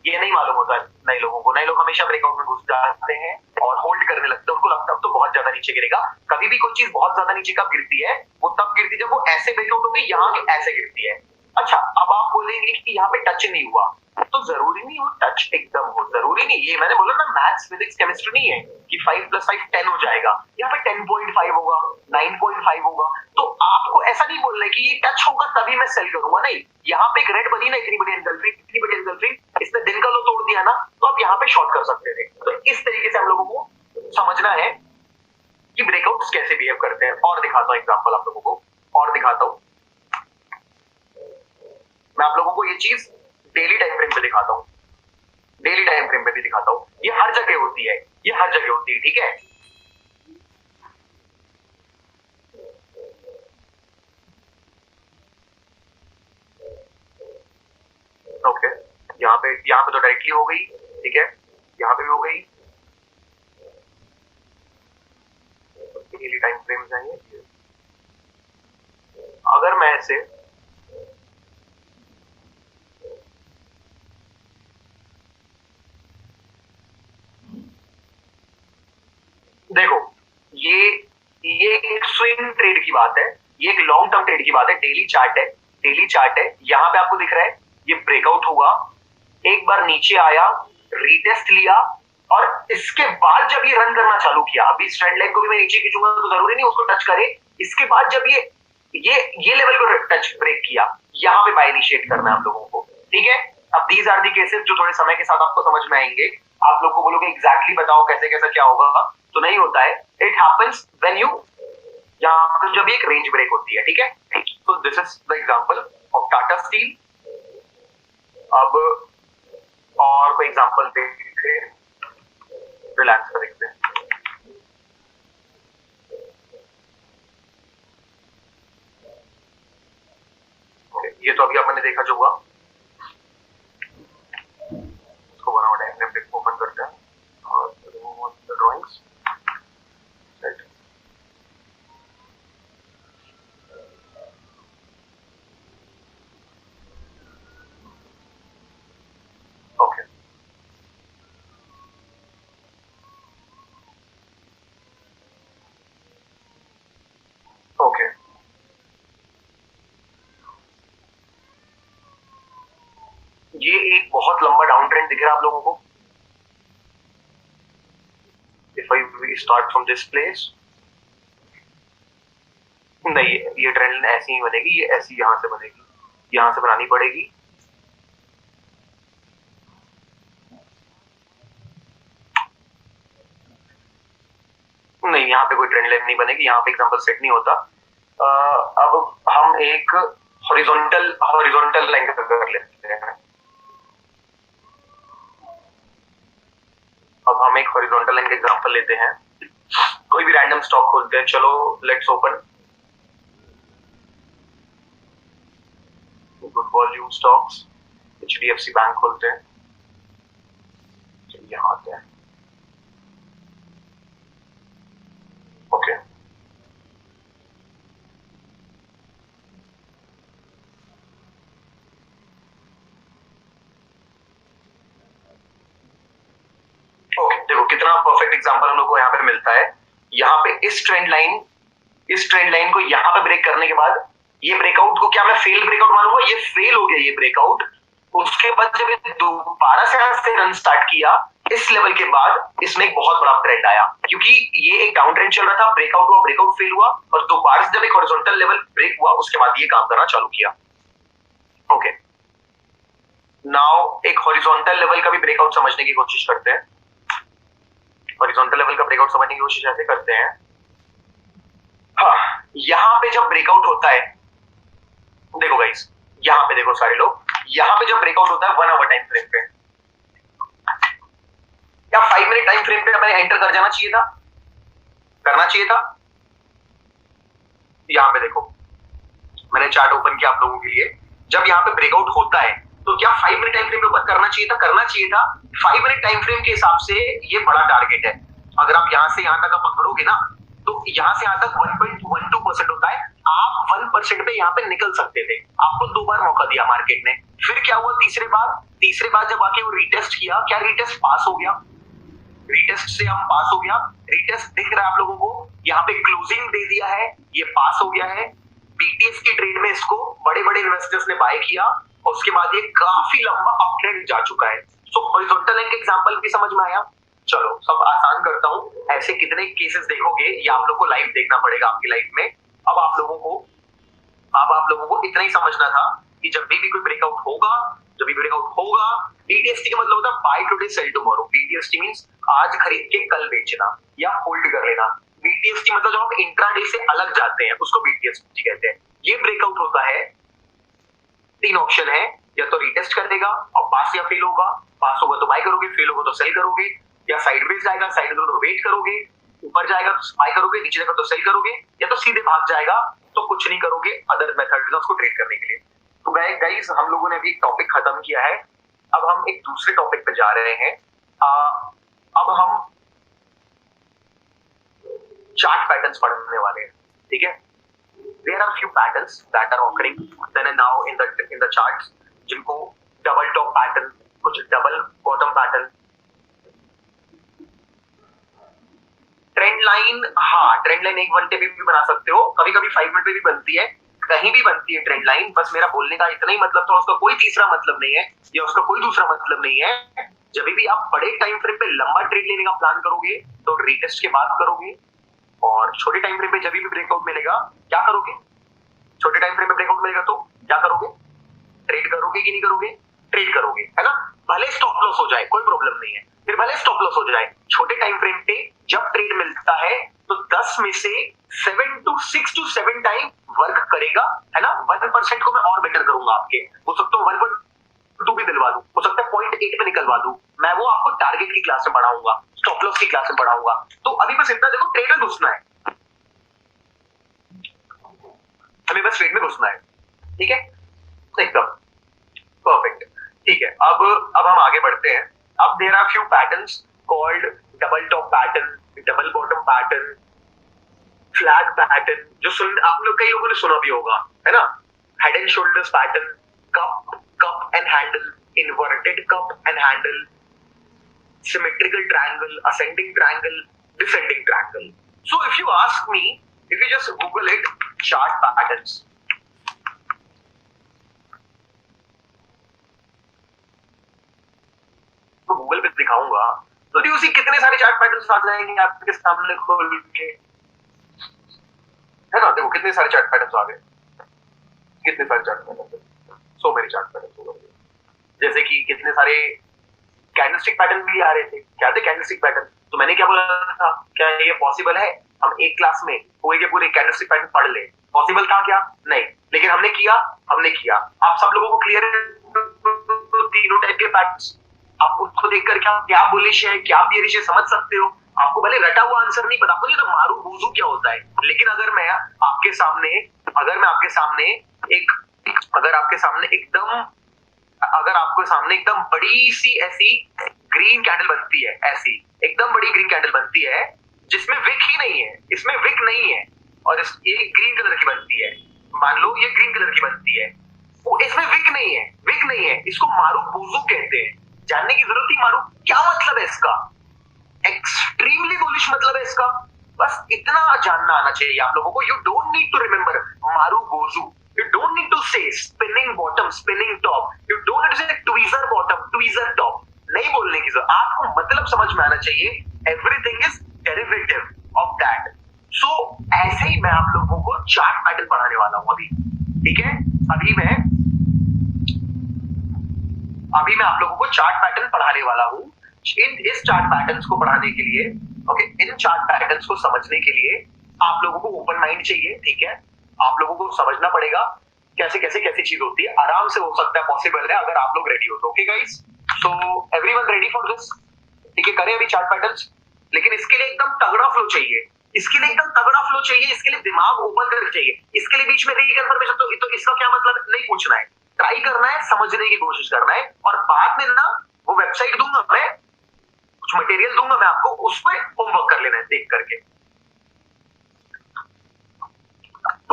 ये नहीं मालूम होता नए लोगों को, नए लोग हमेशा ब्रेकआउट में घुस जाते हैं और होल्ड करने लगते हैं। उनको लगता है तो बहुत ज्यादा नीचे गिरेगा। कभी भी कोई चीज बहुत ज्यादा नीचे कब गिरती है? वो तब गिरती है जब वो ऐसे ब्रेकआउट होगी, यहाँ के ऐसे गिरती है। अच्छा, अब आप बोलेंगे कि यहाँ पे टच नहीं हुआ, तो जरूरी नहीं वो टच एकदम हो, जरूरी नहीं। ये मैंने बोला ना, मैथ्स फिजिक्स केमिस्ट्री नहीं है कि 5 + 5 10 हो जाएगा। यहाँ पे 10.5 होगा, 9.5 होगा। तो आपको ऐसा नहीं बोलना है कि ये टच होगा तभी मैं सेल करूंगा, नहीं। यहाँ पे एक रेड बनी ना, इतनी बड़ी एंगल्फी, इतनी बड़ी एंगल्फी, इसने दिन का लो तोड़ दिया ना, तो आप यहाँ पे शॉर्ट कर सकते थे। तो इस तरीके से हम लोगों को समझना है कि ब्रेकआउट्स कैसे बिहेव करते हैं। और दिखाता हूँ एग्जांपल आप लोगों को, और दिखाता हूँ मैं आप लोगों को ये चीज डेली टाइम फ्रेम पे दिखाता हूँ, डेली टाइम फ्रेम पे भी दिखाता हूँ। ये हर जगह होती है, ये हर जगह होती है, ठीक है। ओके, यहाँ पे तो डायरेक्टली हो गई, ठीक है, यहाँ पे भी हो गई। डेली टाइम फ्रेम चाहिए। अगर मैं ऐसे देखो, ये एक स्विंग ट्रेड की बात है, ये एक लॉन्ग टर्म ट्रेड की बात है। डेली चार्ट है, डेली चार्ट है। यहाँ पे आपको दिख रहा है ये ब्रेकआउट हुआ, एक बार नीचे आया, रीटेस्ट लिया और इसके बाद जब ये रन करना चालू किया, अभी इस ट्रेंड लाइन को भी मैं नीचे खींचूंगा तो जरूरी नहीं उसको टच करे। इसके बाद जब ये लेवल को टच ब्रेक किया, यहाँ पे बाय इनिशिएट करना है आप लोगों को, ठीक है। अब दीज आर दी केसेस जो थोड़े समय के साथ आपको समझ में आएंगे। आप लोग को बोलोगे एग्जैक्टली बताओ कैसे कैसे क्या होगा, तो नहीं होता है। इट हैपेंस व्हेन यू, यहाँ पर जब एक रेंज ब्रेक होती है, ठीक है। तो this is the example of Tata steel. अब और कोई एग्जांपल देखते हैं, रिलायंस का देखते हैं। ये तो अभी आपने देखा जो हुआ, इसको बना हुआ डायग्राम ओपन करते हैं और remove the drawings. Okay, okay, ये एक बहुत लंबा डाउन ट्रेंड दिख रहा है आप लोगों को। If I start from this place, नहीं, ये ट्रेंड ऐसी ही बनेगी, ये ऐसी यहां से बनेगी, यहां से बनानी पड़ेगी। नहीं, यहाँ पे कोई ट्रेंड लाइन नहीं बनेगी, यहाँ पे एग्जांपल सेट नहीं होता। अब हम एक हॉरिजॉन्टल लाइन कर लेते हैं। अब हम एक हॉरिजॉन्टल लाइन का एग्जांपल लेते हैं, कोई भी रैंडम स्टॉक खोलते हैं। चलो let's open good volume stocks, HDFC bank खोलते हैं। यहाँ आते हैं, ओके ओके, देखो कितना परफेक्ट एग्जांपल हम लोग को यहाँ पे मिलता है। यहाँ पे इस ट्रेंड लाइन को यहाँ पे ब्रेक करने के बाद ये ब्रेकआउट को क्या मैं फेल ब्रेकआउट मानूंगा? ये फेल हो गया ये ब्रेकआउट। उसके बाद जब ये दोबारा से रन स्टार्ट किया इस लेवल के बाद, इसमें एक बहुत बड़ा ट्रेंड आया, क्योंकि ये एक डाउन ट्रेंड चल रहा था, ब्रेकआउट हुआ, ब्रेकआउट फेल हुआ, और दोबारा से जब एक हॉरिजॉन्टल लेवल ब्रेक हुआ उसके बाद ये काम करना चालू किया। ओके, नाउ एक हॉरिजॉन्टल लेवल का भी ब्रेकआउट समझने की कोशिश करते हैं। हॉरिजॉन्टल लेवल का ब्रेकआउट समझने की कोशिश ऐसे करते हैं। हाँ, यहां पे जब ब्रेकआउट होता है, देखो गाइस, यहां पे देखो सारे लोग, यहां पे जब ब्रेकआउट होता है 1 आवर टाइम फ्रेम पे या 5 मिनट टाइम फ्रेम पे मैंने एंटर कर जाना चाहिए था, करना चाहिए था। यहां पे देखो मैंने चार्ट ओपन किया आप लोगों के लिए। जब यहां पे ब्रेकआउट होता है तो क्या 5 मिनट टाइम फ्रेम पे ऊपर करना चाहिए था? करना चाहिए था। 5 मिनट टाइम फ्रेम के हिसाब से ये बड़ा टारगेट है। अगर आप यहां से यहां तक आप पकड़ोगे ना तो यहां से यहां तक 1.12% होता है। आप 1% पे यहां पे निकल सकते थे। आपको 2 बार मौका दिया मार्केट ने। फिर क्या हुआ? तीसरे बार जब आके वो रीटेस्ट किया, क्या रीटेस्ट पास हो गया? रीटेस्ट से हम पास हो गया। रीटेस्ट दिख रहा है आप लोगों को, यहाँ पे क्लोजिंग दे दिया है, ये पास हो गया है। BTS की ट्रेड में इसको बड़े बड़े इन्वेस्टर्स ने बाय किया और उसके बाद ये काफी लंबा अप ट्रेंड जा चुका है। सो हॉरिजॉन्टल लाइन का एग्जांपल भी समझ में आया। चलो सब आसान करता हूँ, ऐसे कितने केसेस देखोगे ये आप लोग को लाइव देखना पड़ेगा आपकी लाइफ में। अब आप लोगों को इतना ही समझना था कि जब भी कोई ब्रेकआउट होगा, BTST का मतलब होता है buy today sell tomorrow. BTST means आज खरीद के कल बेचना या होल्ड कर लेना। BTST मतलब जब आप इंट्राडे से अलग जाते हैं उसको BTST कहते हैं। ये ब्रेकआउट होता है, 3 ऑप्शन है, या तो रीटेस्ट कर देगा और पास या फेल होगा। पास होगा तो बाय करोगे, फेल होगा तो सेल करोगे, या साइडवेज जाएगा, साइडवेज तो वेट करोगे, ऊपर जाएगा तो बाय करोगे, नीचे जाएगा तो सेल करोगे, या तो सीधे भाग जाएगा तो कुछ नहीं करोगे। अदर मेथड है उसको ट्रेड करने के लिए। तो गाइस हम लोगों ने अभी टॉपिक खत्म किया है, अब हम एक दूसरे टॉपिक पे जा रहे हैं। अब हम चार्ट पैटर्न्स पढ़ने वाले हैं, ठीक है। There are few patterns that are occurring then and now in the charts, जिनको डबल टॉप पैटर्न, कुछ double bottom pattern, trend line. हाँ, ट्रेंड लाइन 1 घंटे पे भी बना सकते हो, कभी कभी 5 मिनट पे भी बनती है, कहीं भी बनती है ट्रेंड लाइन। बस मेरा बोलने का इतना ही मतलब था, उसका कोई तीसरा मतलब नहीं है या उसका कोई दूसरा मतलब नहीं है। जब भी आप बड़े टाइम फ्रेम पे लंबा ट्रेड लेने का प्लान करोगे तो रीटेस्ट के बाद करोगे, और छोटे टाइम फ्रेम पे जब भी ब्रेकआउट मिलेगा क्या करोगे? छोटे टाइम फ्रेम में ब्रेकआउट मिलेगा तो क्या करोगे? ट्रेड करोगे कि नहीं करोगे? ट्रेड करोगे, है ना। भले स्टॉप लॉस हो जाए कोई प्रॉब्लम नहीं है, फिर भले स्टॉप लॉस हो जाए, छोटे टाइम फ्रेम पे जब ट्रेड मिलता है तो 10 में से 6 to 7 टाइम वर्क करेगा, है ना। 1% को मैं और बेटर करूंगा आपके, हो सकता है 1.2 भी दिलवा दूं, हो सकता है 0.8 पे निकलवा दूं, मैं वो आपको टारगेट की क्लास में पढ़ाऊंगा, स्टॉप लॉस की क्लास में पढ़ाऊंगा। तो अभी बस इतना देखो, ट्रेड में घुसना है, हमें बस ट्रेड में घुसना है, ठीक है, एकदम परफेक्ट, ठीक है। अब हम आगे बढ़ते हैं। अब there are few patterns called double top pattern, double bottom pattern, flag pattern, जो आप लोग कई लोगों ने सुना भी होगा, है ना। Head and shoulders pattern, cup and handle, inverted cup and handle, symmetrical triangle, ascending triangle, descending triangle. So if you ask me, if you just Google it, chart patterns, तो गूगल पे दिखाऊंगा तो उसी कितने सारे चार्ट पैटर्न्स आ जाएंगे आपके सामने खोल के, है ना। देखो कितने सारे चार्ट पैटर्न्स आ गए, कितने सारे chart patterns, so many chart patterns हो गए। जैसे कि कितने सारे कैंडलस्टिक पैटर्न भी आ रहे थे, क्या थे कैंडलस्टिक पैटर्न। तो मैंने क्या बोला था, क्या ये पॉसिबल है हम एक क्लास में पूरे के पूरे कैंडलस्टिक पैटर्न पढ़ ले? पॉसिबल था क्या? नहीं, लेकिन हमने किया। आप सब लोगों को क्लियर है तीनों टाइप के पैटर्न्स? आप उसको देखकर क्या बुलिश है क्या बेयरिश है समझ सकते हो। आपको भले रटा हुआ आंसर नहीं पता, आपको नहीं तो मारू बोझू क्या होता है, लेकिन अगर मैं आपके सामने एकदम बड़ी सी ऐसी ग्रीन कैंडल बनती है, ऐसी एकदम बड़ी ग्रीन कैंडल बनती है जिसमें विक ही नहीं है, इसमें विक नहीं है, और ये ग्रीन कलर की बनती है, मान लो ये ग्रीन कलर की बनती है, वो इसमें विक नहीं है, इसको मारू बोझू कहते हैं। जानने की जरूरत ही मारू क्या मतलब है इसका, एक्सट्रीमली बुलिश मतलब है इसका, बस इतना जानना आना चाहिए आप लोगों को। You don't need to remember marubozu, you don't need to say spinning bottom spinning top, you don't need to say tweezer bottom tweezer top, नहीं बोलने की जरूरत, आपको मतलब समझ में आना चाहिए। Everything is derivative of that. So ऐसे ही मैं आप लोगों को चार्ट पैटर्न पढ़ाने वाला हूं अभी, ठीक है। अभी मैं आप लोगों को चार्ट पैटर्न पढ़ाने वाला हूं। इस चार्ट पैटर्न्स को पढ़ाने के लिए, ओके, इन चार्ट पैटर्न्स को समझने के लिए आप लोगों को ओपन माइंड चाहिए, ठीक है। आप लोगों को समझना पड़ेगा कैसी चीज होती है, आराम से हो सकता है, पॉसिबल है अगर आप लोग रेडी हो तो। Okay guys, so everyone ready for this? ठीक है, करें अभी चार्ट पैटर्न्स, लेकिन इसके लिए एकदम तगड़ा फ्लो चाहिए, इसके लिए दिमाग ओपन करके चाहिए, इसके लिए बीच में रीकन्फर्मेशन तो इसका क्या मतलब नहीं पूछना है, ट्राई करना है, समझने की कोशिश करना है, और बाद में ना वो वेबसाइट दूंगा मैं, कुछ मटेरियल दूंगा मैं आपको, उस पर होमवर्क कर लेना है देख करके।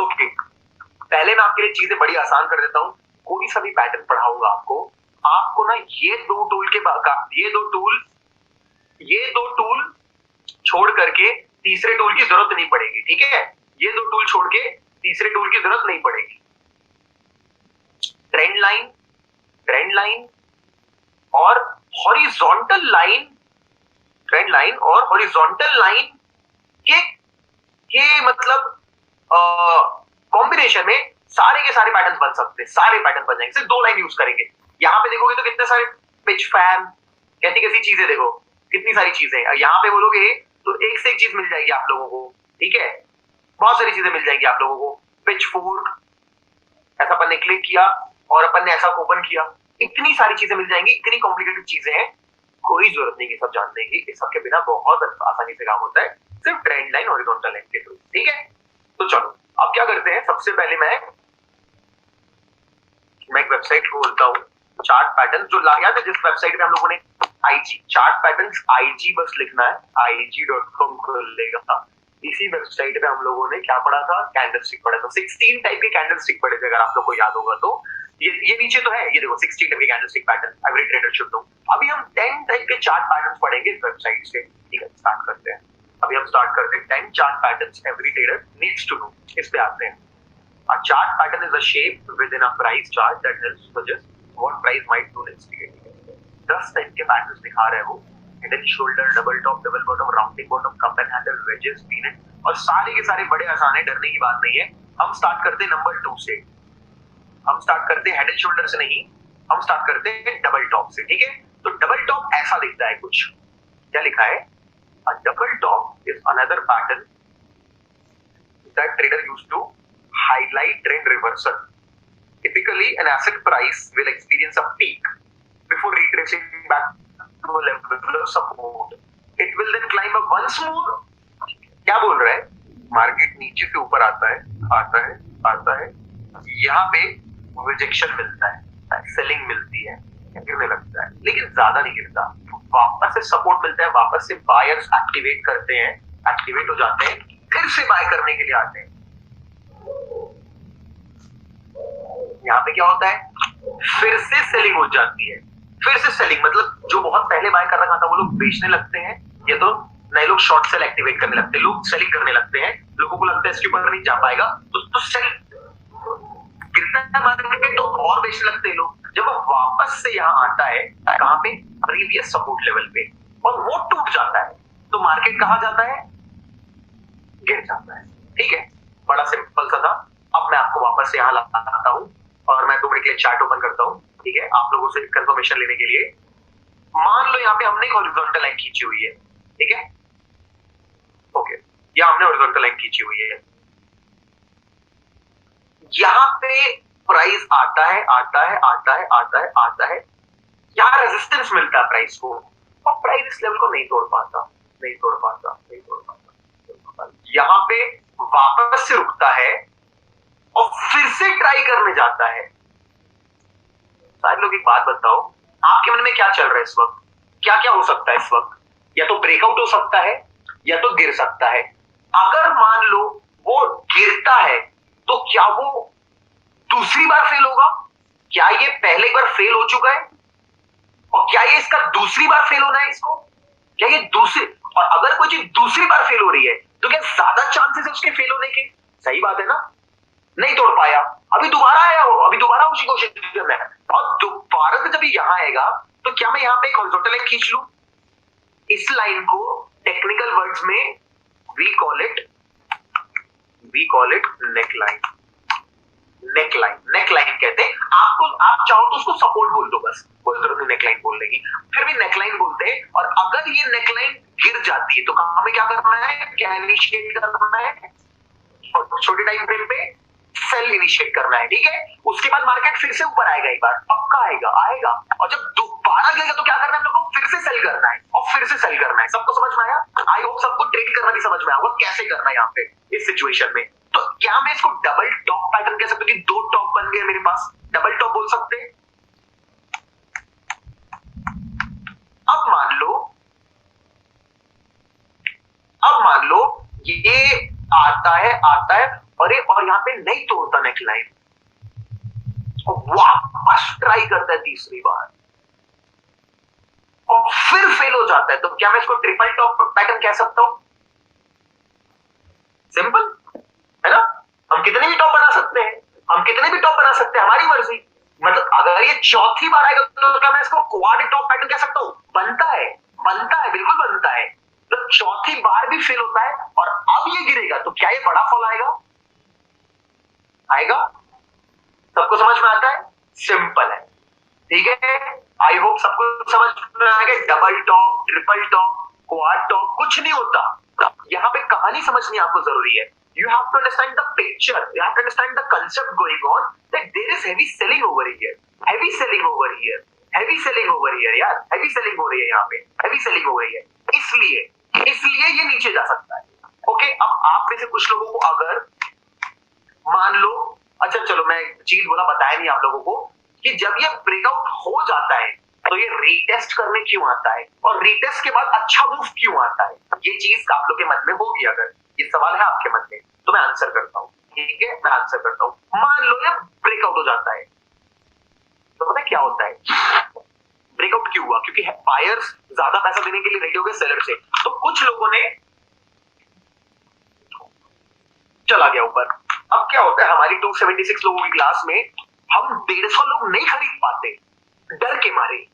ओके, पहले मैं आपके लिए चीजें बड़ी आसान कर देता हूं। कोई सा भी पैटर्न पढ़ाऊंगा आपको ना ये दो टूल छोड़ करके तीसरे टूल की जरूरत नहीं पड़ेगी, ठीक है। ये दो टूल छोड़ के तीसरे टूल की जरूरत नहीं पड़ेगी। ट्रेंड लाइन और हॉरिजॉन्टल लाइन, ट्रेंड लाइन और हॉरिजॉन्टल लाइन के मतलब कॉम्बिनेशन में सारे के सारे पैटर्न बन सकते हैं, सारे पैटर्न बन जाएंगे। सिर्फ दो लाइन यूज करेंगे। यहां पे देखोगे तो कितने सारे पिच फैन, कैसी चीजें, देखो कितनी सारी चीजें। यहां पे बोलोगे तो एक से एक चीज मिल जाएगी आप लोगों को, ठीक है, बहुत सारी चीजें मिल जाएंगी आप लोगों को। पिच फोर्क, ऐसा अपन ने क्लिक किया और अपन ने ऐसा ओपन किया, इतनी सारी चीजें मिल जाएंगी, इतनी कॉम्प्लिकेटेड चीजें हैं, कोई जरूरत नहीं है सब जानने की, इस सबके बिना बहुत आसानी से काम होता है, सिर्फ ट्रेंड लाइन हॉरिजॉन्टल लाइन के थ्रू, ठीक है। तो चलो अब क्या करते हैं, सबसे पहले मैं एक वेबसाइट खोलता हूँ, चार्ट पैटर्न जो याद है जिस वेबसाइट पे हम लोगों ने आईजी चार्ट पैटर्न्स आईजी बस लिखना है, IG.com खोलेगा। इसी वेबसाइट पे हम लोगों ने क्या पढ़ा था, कैंडलस्टिक पढ़ा था, 16 टाइप के कैंडलस्टिक पढ़े थे, अगर आप लोग को याद होगा तो। ये नीचे तो है, ये देखो 16 टाइप के candlestick pattern, every trader should know. अभी हम 10 टाइप के चार्ट पैटर्न्स पढ़ेंगे इस वेबसाइट से, ठीक है। स्टार्ट करते हैं, अभी हम स्टार्ट करते हैं 10 chart patterns every trader needs to know. इस पे आते हैं। A chart pattern is a shape within a price chart that helps suggest what price might do next year. 10 type के पैटर्न्स दिखा रहे हैं वो, head and shoulder, double top, double bottom, rounding bottom, cup and handle, wages, peanut, और सारे के सारे बड़े आसान है, डरने की बात नहीं है। हम स्टार्ट करते हैं नंबर 2 से, हम स्टार्ट करते हैं हेड एंड शोल्डर से नहीं, हम स्टार्ट करते हैं डबल टॉप से, ठीक है। तो डबल टॉप ऐसा दिखता है कुछ, क्या लिखा है, a double top is another pattern that trader used to highlight trend reversal. Typically, an asset price will experience a peak before retracing back to a level of support. It will then climb up once more. क्या बोल रहा है, market नीचे से ऊपर आता है, यहाँ पे रिजेक्शन मिलता है, सेलिंग मिलती है, गिरने लगता है, लेकिन ज्यादा नहीं गिरता, वापस से सपोर्ट मिलता है, वापस से बायर्स एक्टिवेट हो जाते हैं, फिर से बाय करने के लिए आते हैं। यहाँ पे क्या होता है, फिर से सेलिंग हो जाती है, फिर से सेलिंग मतलब जो बहुत पहले बाय कर रखा था वो लोग बेचने लगते हैं, ये तो नए लोग शॉर्ट सेल एक्टिवेट करने लगते हैं, लोग सेलिंग करने लगते हैं, लोगों को लगता है इसके ऊपर नहीं जा पाएगा तो सेल गिरता है मार्केट तो और बेचने लगते हैं लोग। जब वो वापस से यहाँ आता है, कहाँ पे, प्रीवियस सपोर्ट लेवल पे, और वो टूट जाता है, तो मार्केट कहाँ जाता है, गिर जाता है, ठीक है। बड़ा सिंपल सा था। अब मैं आपको वापस से यहाँ लाता हूँ और मैं 2 मिनट के लिए चार्ट ओपन करता हूँ, ठीक है, आप लोगों से कंफर्मेशन लेने के लिए। मान लो यहाँ पे हमने एक हॉरिजॉन्टल लाइन खींची हुई है, ठीक है, ओके, या हमने हॉरिजॉन्टल लाइन खींची हुई है, यहाँ पे प्राइस आता है आता है आता है आता है आता है, यहाँ रेजिस्टेंस मिलता है प्राइस को, और प्राइस इस लेवल को नहीं तोड़ पाता, नहीं तोड़ पाता, नहीं तोड़ पाता, यहाँ पे वापस से रुकता है और फिर से ट्राई करने जाता है। सारे लोग एक बात बताओ, आपके मन में क्या चल रहा है इस वक्त, क्या क्या हो सकता है इस वक्त? या तो ब्रेकआउट हो सकता है या तो गिर सकता है। अगर मान लो वो गिरता है तो क्या वो दूसरी बार फेल होगा? क्या ये पहले बार फेल हो चुका है और क्या ये इसका दूसरी बार फेल होना है इसको? क्या ये दूसरी, और अगर कोई चीज दूसरी बार फेल हो रही है तो क्या ज्यादा चांसेस है उसके फेल होने के? सही बात है ना? नहीं तोड़ पाया, अभी दोबारा आया हो, अभी दोबारा उसी कोशिश करना है, और दोबारा से जब यहां आएगा तो क्या मैं यहां पे एक हॉरिजॉन्टल लाइन खींच लूं? इस लाइन को टेक्निकल वर्ड्स में we call it neck line. Neck line, neck line कहते हैं, आपको आप चाहो तो उसको सपोर्ट बोल दो, बस कोई जरूरत नहीं नेक लाइन बोलने की, फिर भी नेक लाइन बोलते हैं। और अगर ये नेक लाइन गिर जाती है तो हमें क्या करना है? क्या इनिशिएट करना है? छोटे टाइम फ्रेम पे सेल इनिशिएट करना है, ठीक है। उसके बाद मार्केट फिर से ऊपर आएगा, एक बार पक्का आएगा, आएगा, और जब दोबारा गिरेगा तो क्या करना है हम लोग को? फिर से सेल करना है और फिर से सेल करना है। सबको समझ में आया? आई होप सबको ट्रेड करना भी समझ में आया कैसे करना है यहाँ पे इस सिचुएशन में। तो क्या मैं इसको डबल टॉप पैटर्न कह सकता हूँ कि दो टॉप बन गए मेरे पास, डबल टॉप बोल सकते हैं। अब मान लो ये आता है और यहाँ पे नहीं तोड़ता नेक लाइन, वापस ट्राई करता है तीसरी बार और फिर फेल हो जाता है, तो क्या मैं इसको ट्रिपल टॉप पैटर्न कह सकता हूं? सिंपल है ना? हम कितने भी टॉप बना सकते हैं, हम कितने भी टॉप बना सकते हैं, हमारी मर्जी। मतलब अगर ये चौथी बार आएगा तो क्या मैं इसको क्वाड टॉप पैटर्न कह सकता हूं? बनता है, बिल्कुल बनता है। तो चौथी बार भी फेल होता है और अब ये गिरेगा तो क्या ये बड़ा फॉल आएगा? सबको समझ में आता है? सिंपल है, ठीक है। आई होप सबको समझ में आ गया। Double top, triple top, quad top कुछ नहीं होता। यहाँ पे कहानी समझनी आपको जरूरी है। You have to understand the picture. You have to understand the concept going on that there is heavy selling over here. Heavy selling over here. Heavy selling over here यार। Heavy selling हो रही है यहाँ पे। Heavy selling हो रही है। इसलिए ये नीचे जा सकता है। ओके, अब आप में से कुछ लोगों को अगर मान लो, अच्छा चलो मैं एक चीज बोला, बताया नहीं आप लोगों को कि जब ये ब्रेकआउट हो जाता है तो ये रीटेस्ट करने क्यों आता है और रीटेस्ट के बाद अच्छा मूव क्यों आता है। ये चीज आप लोग के मन में होगी, अगर ये सवाल है आपके मन में तो मैं आंसर करता हूँ, ठीक है। मैं आंसर करता हूँ। मान लो ये ब्रेकआउट हो जाता है तो पता क्या होता है? ब्रेकआउट क्यों हुआ? क्योंकि बायर्स ज्यादा पैसा देने के लिए रेडी हो गए सेलर से, तो कुछ लोगों ने चला गया ऊपर। अब क्या होता है, हमारी 276 लोगों की क्लास में हम 150 लोग नहीं खरीद पाते डर के मारे।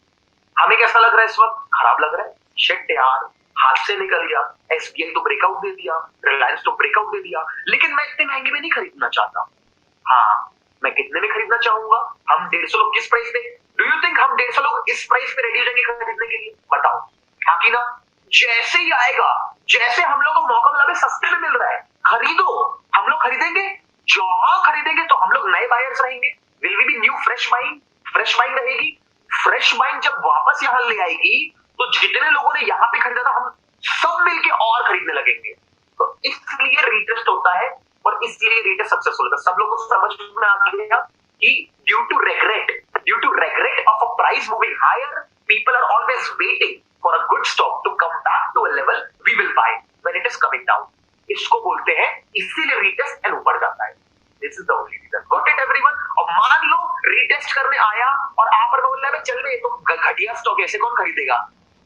हमें कैसा लग रहा है इस वक्त? खराब लग रहा है, शिट यार हाथ से निकल गया, एसबीआई तो ब्रेकआउट दे दिया, रिलायंस तो ब्रेकआउट दे दिया, लेकिन मैं इतने महंगे में नहीं खरीदना चाहता। हाँ, मैं कितने में खरीदना चाहूंगा? हम 150 लोग किस प्राइस पे? डू यू थिंक हम 150 लोग इस प्राइस पे रेडी हो जाएंगे खरीदने के लिए? बताओ, हाँ कि ना? जैसे ही आएगा, जैसे हम लोग को मौका मिला, सस्ते में मिल रहा है, खरीदो। हम लोग खरीदेंगे, जहां खरीदेंगे तो हम लोग नए बायर्स रहेंगे। Will we be new fresh buying रहेगी। फ्रेश बाइंग जब वापस यहां ले आएगी तो जितने लोगों ने यहां पे खरीदा था हम सब मिलके और खरीदने लगेंगे। तो इसलिए रीटेस्ट होता है और इसलिए रीटेस्ट सक्सेसफुल होता है। सब लोगों को समझ में आ गया कि due to regret of a price moving higher, people are always waiting for a good stock to come back to a level we will buy when it is coming down. इसको बोलते हैं, इसीलिए रीटेस्ट एंड ऊपर जाता है। This is the only reason. Got it everyone? और मान लो retest करने आया और आप पर बोल रहा है चल रहे तो घटिया स्टॉक ऐसे कौन खरीदेगा?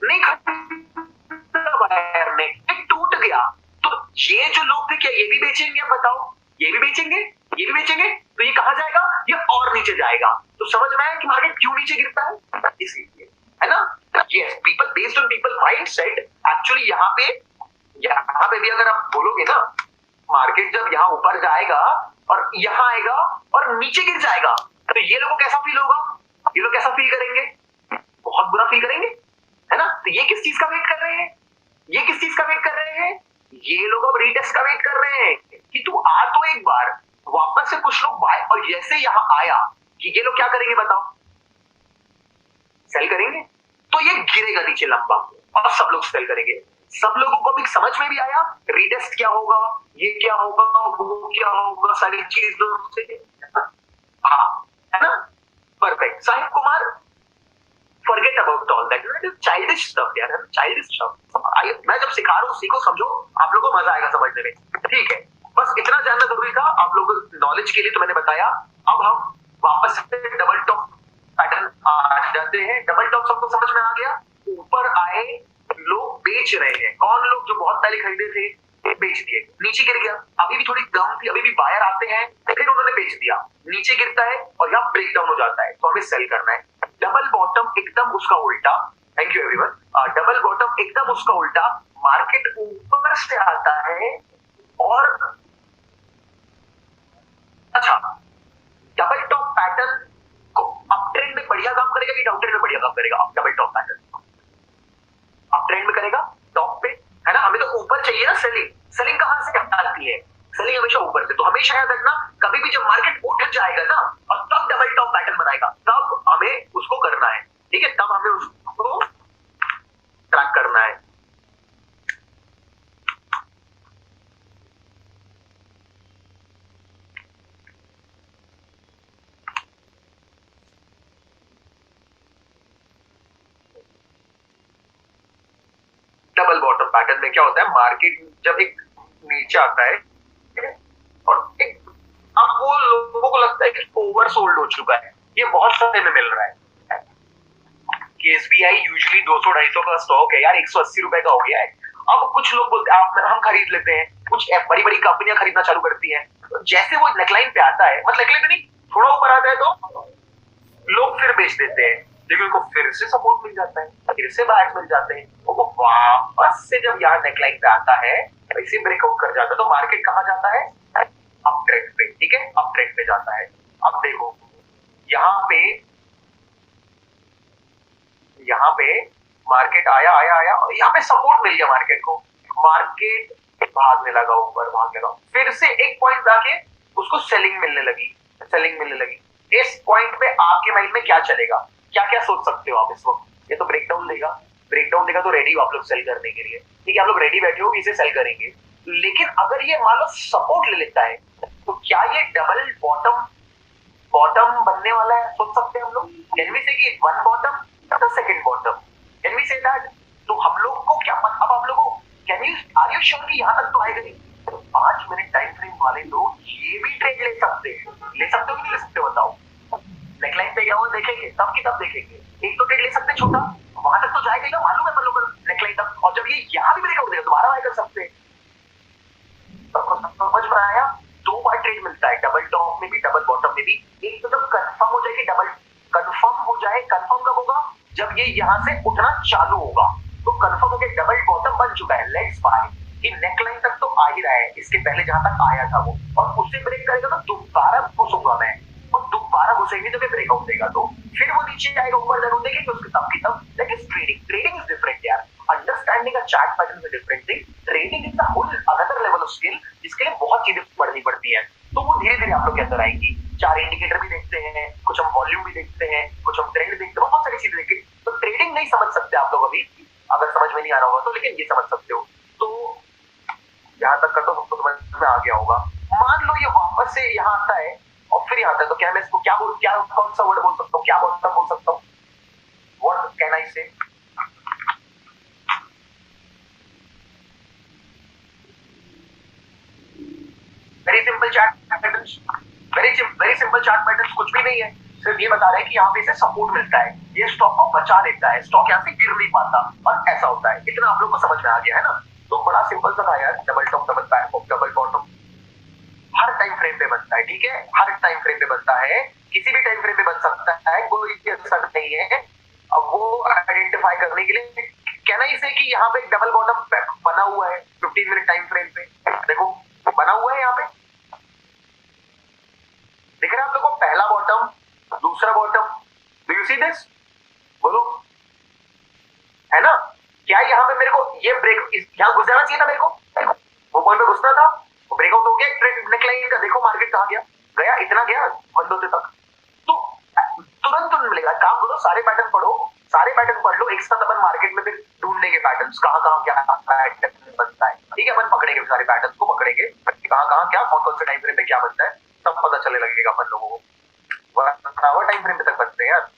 नहीं खरीदेगा, नहीं टूट गया तो ये जो लोग थे क्या ये भी बेचेंगे? बताओ, ये भी बेचेंगे, ये भी बेचेंगे, तो ये कहां जाएगा? ये और नीचे जाएगा। तो समझ में आया कि मार्केट क्यों नीचे गिरता है? इसीलिए, है ना? Yes, people based on people mindset. Actually यहाँ पे भी अगर आप बोलोगे ना, मार्केट जब यहाँ ऊपर जाएगा और यहाँ आएगा और नीचे गिर जाएगा तो ये लोगों को कैसा फील होगा? ये लोग कैसा फील करेंगे? बहुत बुरा फील करेंगे। है ना? तो ये किस चीज का वेट कर रहे हैं? ये किस चीज का वेट कर रहे हैं? ये लोग अब रीटेस्ट का वेट कर रहे हैं कि तू आ तो एक बार, वापस से कुछ लोग बाय, और जैसे यहां आया कि ये लोग क्या करेंगे बताओ? सेल करेंगे। तो ये गिरेगा नीचे लंबा और सब लोग सेल करेंगे। सब लोगों को भी समझ में भी आया रीटेस्ट क्या होगा, ये क्या होगा, वो क्या होगा, सारी चीजों से। हाँ, है ना? Perfect. Sahib Kumar, forget about all that, it is childish stuff यार, childish stuff। मैं जब सिखा रहा हूँ सीखो समझो, आप लोगों को मजा आएगा समझने में, ठीक है? बस इतना जानना जरूरी था आप लोगों को नॉलेज के लिए, तो मैंने बताया। अब हम वापस से डबल टॉप पैटर्न आ जाते हैं। डबल टॉप सबको समझ में आ गया। ऊपर आए, लोग बेच रहे हैं। कौन लोग? जो बहुत पहले खरीदे थे बेच दिए, नीचे गिर गया। अभी भी थोड़ी दम थी, अभी भी बायर आते हैं, फिर उन्होंने बेच दिया, नीचे गिरता है और यहाँ ब्रेक डाउन हो जाता है, तो हमें सेल करना है। डबल बॉटम एकदम उसका उल्टा। Thank you everyone. Double bottom एकदम उसका उल्टा, मार्केट ऊपर से आता है और अच्छा, डबल टॉप पैटर्न को अप ट्रेंड में बढ़िया काम करेगा कि डाउन ट्रेंड में बढ़िया काम करेगा? अब double top pattern up trend में करेगा, टॉप पे, है ना? हमें तो ऊपर चाहिए ना सेलिंग। सेलिंग कहां से आती है? सेलिंग हमेशा ऊपर से। तो हमेशा याद रखना, कभी भी जब मार्केट उठ जाएगा ना और तब डबल टॉप पैटर्न बनाएगा, तब हमें उसको करना है, ठीक है? तब हमें उसको ट्रैक करना है। डबल बॉटम पैटर्न में क्या होता है? मार्केट जब एक नीचे आता है और एक, अब वो लोगों को लगता है कि ओवर सोल्ड हो चुका है, ये बहुत सस्ते में मिल रहा है कि एसबीआई यूजुअली 200-250 का स्टॉक है यार, 180 रुपए का हो गया है। अब कुछ लोग बोलते हैं हम खरीद लेते हैं, कुछ बड़ी बड़ी कंपनियां खरीदना चालू करती हैं। तो जैसे वो नेकलाइन पे आता है, मतलब नेकलाइन पे नहीं, थोड़ा ऊपर आता है, तो लोग फिर बेच देते हैं, लेकिन उनको फिर से सपोर्ट मिल जाता है, फिर से बायर्स मिल जाते हैं। वो वापस से जब यहाँ नेकलाइन पे आता है, वैसे ब्रेकआउट कर जाता है, तो मार्केट कहाँ जाता है? अप ट्रेंड पे, ठीक है? अप ट्रेंड पे जाता है। अब देखो यहाँ पे मार्केट आया आया आया और यहाँ पे सपोर्ट मिल गया मार्केट को। मार्केट भागने लगा, ऊपर भागने लगा, फिर से एक पॉइंट आके उसको सेलिंग मिलने लगी। इस पॉइंट पे आपके माइंड में क्या चलेगा? क्या क्या सोच सकते हो आप इस वक्त? ये तो ब्रेकडाउन देगा तो रेडी हो आप लोग सेल करने के लिए, ठीक है? आप लोग रेडी बैठे हो, इसे सेल करेंगे। लेकिन अगर ये मान लो सपोर्ट ले लेता है, तो क्या ये डबल बॉटम बनने वाला है? सोच सकते हैं हम लोग। कैन वी से कि one bottom, the second bottom, can we say that? तो हम लोग को क्या, अब आप लोगों को, can you, are you sure कि यहां तक तो आएगा नहीं? तो 5 मिनट टाइम फ्रेम वाले लोग ये भी ट्रेड ले सकते हो कि नहीं ले सकते? बताओ। नेकलाइन पे क्या हुआ देखेंगे, तब की तब देखेंगे। एक तो ट्रेड ले सकते छोटा, वहां तक तो जाएगा ना, मालूम है मतलब नेकलाइन तक, और जब ये यहाँ भी ब्रेकआउट देगा दोबारा बाय कर सकते हैं। समझ में आया? 2 बार ट्रेड मिलता है, डबल टॉप में भी, डबल बॉटम में भी। एक तो जब कंफर्म हो जाए कि डबल, कंफर्म हो जाए, कंफर्म कब होगा? जब ये यहाँ से उठना चालू होगा, तो कंफर्म हो गया डबल बॉटम बन चुका है, लेट्स बाय। कि नेकलाइन तक तो आ ही रहा है, इसके पहले जहां तक आया था वो, और उससे ब्रेक करेगा तो दोबारा घुसूंगा मैं, और दोबारा घुसेंगे तो ब्रेकआउट देगा, तो फिर वो नीचे जाएगा, ऊपर जरूर देंगे, उसके तब की तब। लेकिन ट्रेडिंग इज डिफरेंट यार। Understanding a chart pattern is different thing. Trading is a whole another level of skill, जिसके लिए बहुत चीजें पढ़नी पड़ती है। तो वो धीरे धीरे आप लोग के अंदर आएंगी। 4 इंडिकेटर भी देखते हैं, कुछ हम वॉल्यूम भी देखते हैं, कुछ हम ट्रेंड देखते हैं, बहुत सारी चीजें देखते हैं। तो ट्रेडिंग नहीं समझ सकते आप लोग अभी, अगर समझ में नहीं आ रहा होगा तो, लेकिन ये समझ सकते हो। तो यहाँ तक का तो हमको समझ में आ गया होगा। मान लो ये वापस से यहाँ आता है और फिर यहाँ आता है, तो क्या मैं इसको क्या कौन सा वर्ड बोल सकता हूँ, क्या बॉटम बोल सकता हूँ? व्हाट कैन आई से? Very simple chart patterns, very simple chart patterns, कुछ भी नहीं है, सिर्फ ये बता रहे हैं कि यहाँ पे इसे सपोर्ट मिलता है, ये स्टॉक को बचा लेता है, स्टॉक यहाँ से गिर नहीं पाता, और ऐसा होता है। इतना आप लोग को समझ में आ गया है ना? तो बड़ा सिंपल सा था यार। डबल टॉप, डबल बॉटम हर टाइम फ्रेम पे बनता है, ठीक है? हर टाइम फ्रेम पे बनता है, किसी भी टाइम फ्रेम पे बन सकता है, कोई असर नहीं है। अब वो आइडेंटिफाई करने के लिए कहना इसे कि यहाँ पे डबल बॉटम बना हुआ है 15 मिनट टाइम फ्रेम पे, देखो बना हुआ है यहाँ पे, दिख रहा है आप लोगों को? पहला बॉटम, दूसरा bottom, do you see this? बोलो, है ना? ये ब्रेक यहाँ घुस जाना चाहिए था मेरे को, वो पॉइंट पे घुसना था, वो ब्रेकआउट हो गया नेक लाइन का। देखो मार्केट कहाँ गया, गया इतना गया 120 तक, तो तुरंत मिलेगा। काम करो, सारे पैटर्न पढ़ो, सारे पैटर्न पढ़ लो, एक साथ अपन मार्केट में फिर ढूंढने के पैटर्न्स, कहाँ कहाँ क्या पैटर्न बनता है। ठीक है, अपन पकड़ेंगे सारे पैटर्न्स को, पकड़ेंगे कहाँ कहाँ क्या कौन कौन से टाइम फ्रेम पे क्या बनता है, सब पता चलने लगेगा अपन लोगों को। 1 टाइम फ्रेम पे तक बनते हैं यार।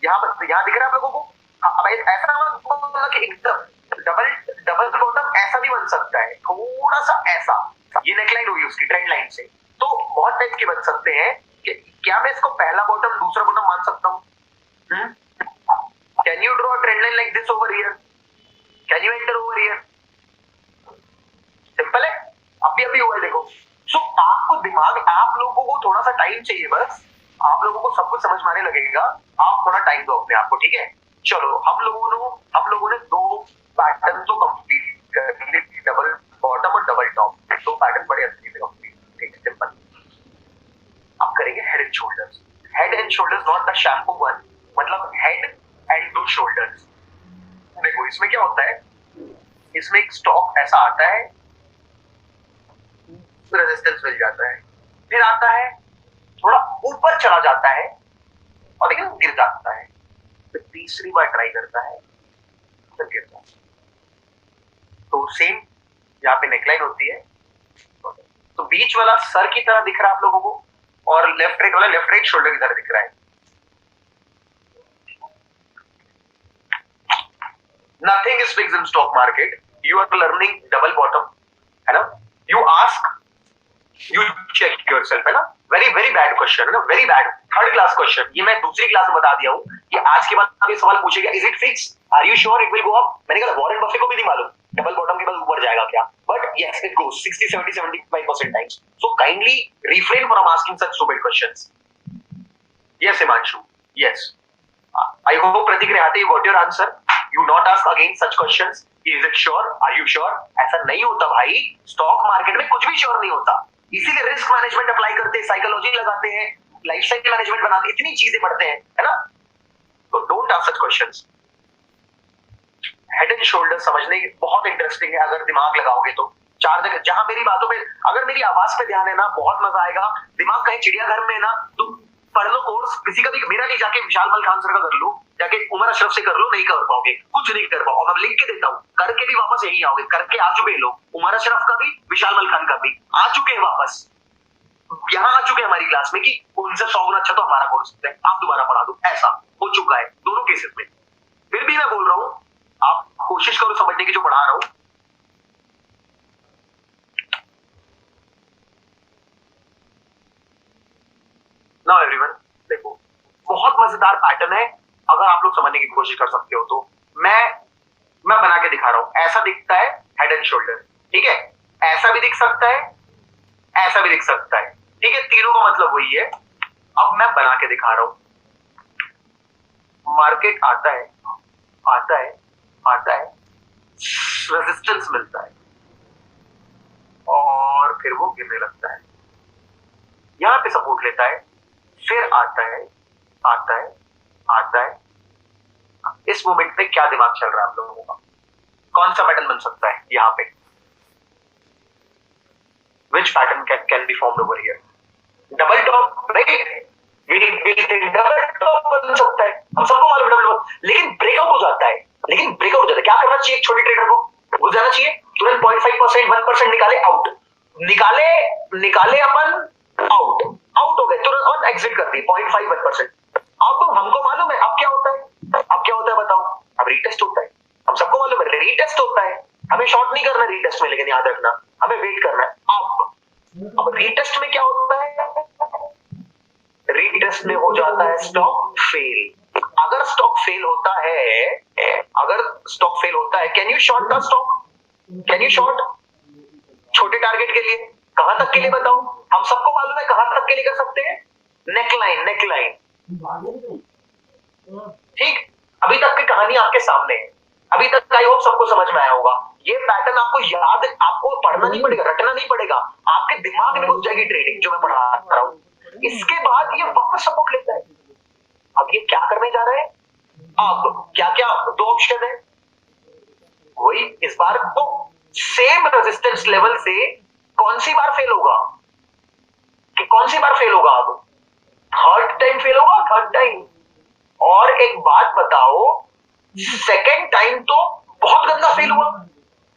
यहाँ दिख रहा है आप लोगों को। अब ऐसा ना कि एकदम डबल बॉटम ऐसा भी बन सकता है, थोड़ा सा ऐसा, ये नेकलाइन हुई उसकी ट्रेंड लाइन से, तो बहुत टाइप के बन सकते हैं। कि क्या मैं इसको पहला बॉटम दूसरा बॉटम मान सकता हूँ? Can you draw trend line like this over here? Can you enter over here? Simple है, अभी हुआ है देखो। सो आपको दिमाग, आप लोगों को थोड़ा सा टाइम चाहिए, बस आप लोगों को सब कुछ समझ में आने लगेगा, आप थोड़ा टाइम दो अपने आप को। ठीक है, चलो हम लोगों ने 2 पैटर्न तो कंप्लीट कर लिए, डबल बॉटम और डबल टॉप, 2 पैटर्न बड़े अच्छे से कंप्लीट। ठीक, सिंपल। अब करेंगे head and shoulders. Head and shoulders not the shampoo one, मतलब हेड एंड 2 शोल्डर्स। देखो इसमें क्या होता है, इसमें एक स्टॉक ऐसा आता है, रेजिस्टेंस मिल जाता है, फिर आता है थोड़ा ऊपर चला जाता है और लेकिन गिर जाता है, फिर तीसरी बार ट्राई करता है, फिर गिरता है। तो सेम यहाँ पे नेकलाइन होती है, तो बीच वाला सर की तरह दिख रहा है आप लोगों को, और लेफ्ट राइट वाला लेफ्ट राइट शोल्डर की तरह दिख रहा है। Nothing is fixed in stock market, you are learning double bottom, है ना। You ask, you check yourself, है ना। वेरी वेरी बैड क्वेश्चन, है ना, very bad, 3rd class question. ये मैं दूसरी क्लास में बता दिया हूँ कि आज के बाद ये सवाल पूछेगा, is it fix, are you sure it will go up? मैंने कहा वॉरेन बफे को भी नहीं मालूम डबल बॉटम के बाद ऊपर जाएगा क्या, but yes it goes 60 70 75% times. So kindly refrain from asking such stupid questions. Yes Himanshu, yes, I hope Prateek रेहाते you got your answer, you not ask again such questions, is it sure, are you sure. ऐसा नहीं होता भाई, stock market में कुछ भी sure नहीं होता, इसीलिए रिस्क मैनेजमेंट अप्लाई करते हैं, साइकोलॉजी लगाते हैं, लाइफस्टाइल मैनेजमेंट बनाते हैं, इतनी चीजें पढ़ते हैं, है ना। तो don't ask such questions. Head and shoulder समझने की बहुत इंटरेस्टिंग है, अगर दिमाग लगाओगे तो। 4 जगह जहां मेरी बातों पे, अगर मेरी आवाज पे ध्यान है ना, बहुत मजा आएगा। दिमाग कहीं चिड़ियाघर में ना, तो पढ़ लो कोर्स किसी का भी, मेरा नहीं, जाके विशाल मल खान सर का कर लो, जाके उमर अशरफ से कर लो, नहीं कर पाओगे, कुछ नहीं कर पाओ। मैं लिख के देता हूँ, करके भी वापस यही आओगे, करके आ चुके लोग, उमर अशरफ का भी, विशाल मल खान का भी आ चुके हैं वापस, यहाँ आ चुके हैं हमारी क्लास में, कि उनसे 100 गुना अच्छा तो हमारा कोर्स है, आप दोबारा पढ़ा दो, ऐसा हो चुका है दोनों केसेस में। फिर भी मैं बोल रहा हूँ, आप कोशिश करो समझने की जो पढ़ा रहा हूं। नाउ एवरीवन देखो, बहुत मजेदार पैटर्न है, अगर आप लोग समझने की कोशिश कर सकते हो तो। मैं बना के दिखा रहा हूं, ऐसा दिखता है हेड एंड शोल्डर, ठीक है, ऐसा भी दिख सकता है, ऐसा भी दिख सकता है, ठीक है, तीनों का मतलब वही है। अब मैं बना के दिखा रहा हूं, मार्केट आता है, आता है, आता है, रेजिस्टेंस मिलता है और फिर वो गिरने लगता है, यहां पे सपोर्ट लेता है, फिर आता है, आता है, आता है। इस मोमेंट पे क्या दिमाग चल रहा है आप लोगों का, कौन सा पैटर्न बन सकता है यहां पे? Which pattern can be formed over here? Double top, right? Double top बन सकता है, हम सबको मालूम डबल टॉप, लेकिन ब्रेकआउट हो जाता है, क्या करना चाहिए एक छोटे ट्रेडर को? घुस जाना चाहिए, तुरंत 0.5% 1% निकाले आउट, निकाले अपन आउट, हो गए तुरंत, और एग्जिट कर दिए 0.5 1%। अब तो हमको मालूम है अब क्या होता है, बताओ। अब रीटेस्ट होता है, हम सबको मालूम है रीटेस्ट होता है, हमें शॉर्ट नहीं करना रीटेस्ट में, लेकिन याद रखना हमें वेट करना है। अब रीटेस्ट में क्या होता है, रीटेस्ट में हो जाता है स्टॉक फेल। अगर स्टॉक फेल होता है, can you short the stock? Can you short छोटे टारगेट के लिए? कहां तक के लिए बताओ, हम सबको मालूम है कहां तक के लिए कर सकते हैं, नेकलाइन। ठीक, अभी तक की कहानी आपके सामने है, अभी तक आई होप सबको समझ में आया होगा। ये पैटर्न आपको याद, आपको पढ़ना नहीं पड़ेगा, रटना नहीं पड़ेगा, आपके दिमाग में घुस जाएगी ट्रेडिंग जो मैं पढ़ा रहा हूं। इसके बाद ये वापस सपोर्ट लेता है, अब ये क्या करने जा रहा है, अब क्या 2 ऑप्शन है, वही इस बार तो सेम रेजिस्टेंस लेवल से कौन सी बार फेल होगा, कि कौन सी बार फेल होगा, अब थर्ड टाइम फेल होगा, थर्ड टाइम। और एक बात बताओ, सेकेंड टाइम तो बहुत गंदा फेल हुआ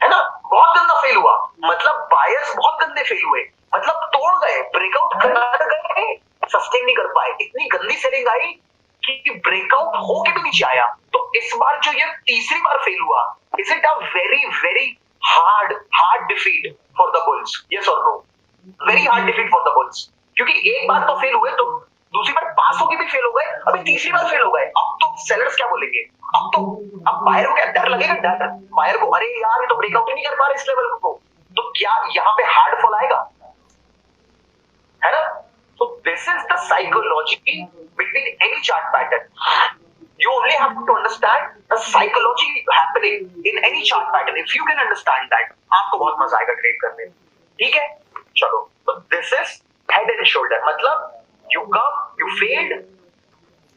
है ना, बहुत गंदा फेल हुआ, मतलब बायर्स बहुत गंदे फेल हुए, मतलब तोड़ गए, ब्रेकआउट कर गए, सस्टेन नहीं कर पाए, इतनी गंदी सेलिंग आई कि ब्रेकआउट होके भी नीचे आया। तो इस बार जो ये तीसरी बार फेल हुआ, is it a very very hard defeat for the bulls, yes और no? Very hard defeat for the bulls, क्योंकि एक बार तो फेल हुए, तो दूसरी बार पास होके भी फेल हो गए, अभी तीसरी बार फेल हो गए। अब तो सेलर्स क्या बोलेंगे, अब बायर को क्या डर लगेगा, डर बायर को, अरे यार ये तो ब्रेकआउट ही नहीं कर पा रहे इस लेवल को, तो क्या यहाँ पे हार्ड फॉल आएगा, है ना? So this is the psychology between any chart pattern. You only have to understand the psychology happening in any chart pattern. If you can understand that, आपको बहुत मजा आएगा ट्रेड करने में, ठीक है? चलो, तो this is head and shoulder, मतलब you come, you failed,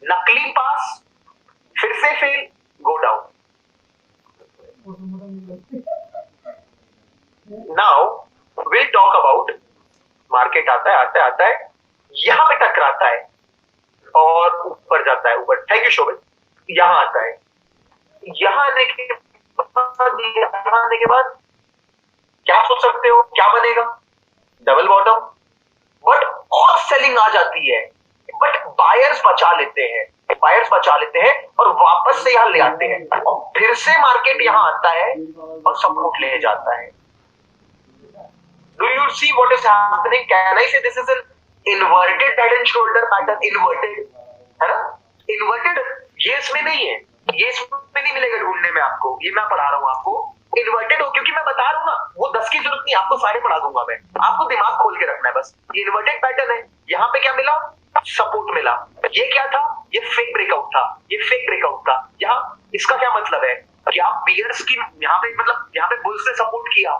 नकली पास, फिर से fail, go down. Now we'll talk about market आता है यहां पे टकराता है और ऊपर जाता है, ऊपर, थैंक यू शोभित, यहां आता है, यहां आने के बाद क्या सोच सकते हो, क्या बनेगा, डबल बॉटम, बट और सेलिंग आ जाती है, बट बायर्स बचा लेते हैं और वापस से यहां ले आते हैं, और फिर से मार्केट यहां आता है और सपोर्ट ले जाता है। Do you see what is happening? Can I say this is an inverted head and shoulder pattern? Inverted, है ना? Inverted ये इसमें नहीं है, ये इसमें नहीं मिलेगा ढूंढने में आपको, ये मैं पढ़ा रहा हूँ आपको। इन्वर्टेड हो, क्योंकि मैं बता रहा हूँ ना, वो 10 की जरूरत नहीं, आपको सारे पढ़ा दूंगा मैं, आपको दिमाग खोल के रखना है बस। ये इन्वर्टेड पैटर्न है, यहाँ पे क्या मिला, सपोर्ट मिला, ये क्या था, ये फेक ब्रेकआउट था, यहाँ इसका क्या मतलब है कि आप बियर्स की यहाँ पे, मतलब यहाँ पे बुल्स ने सपोर्ट किया,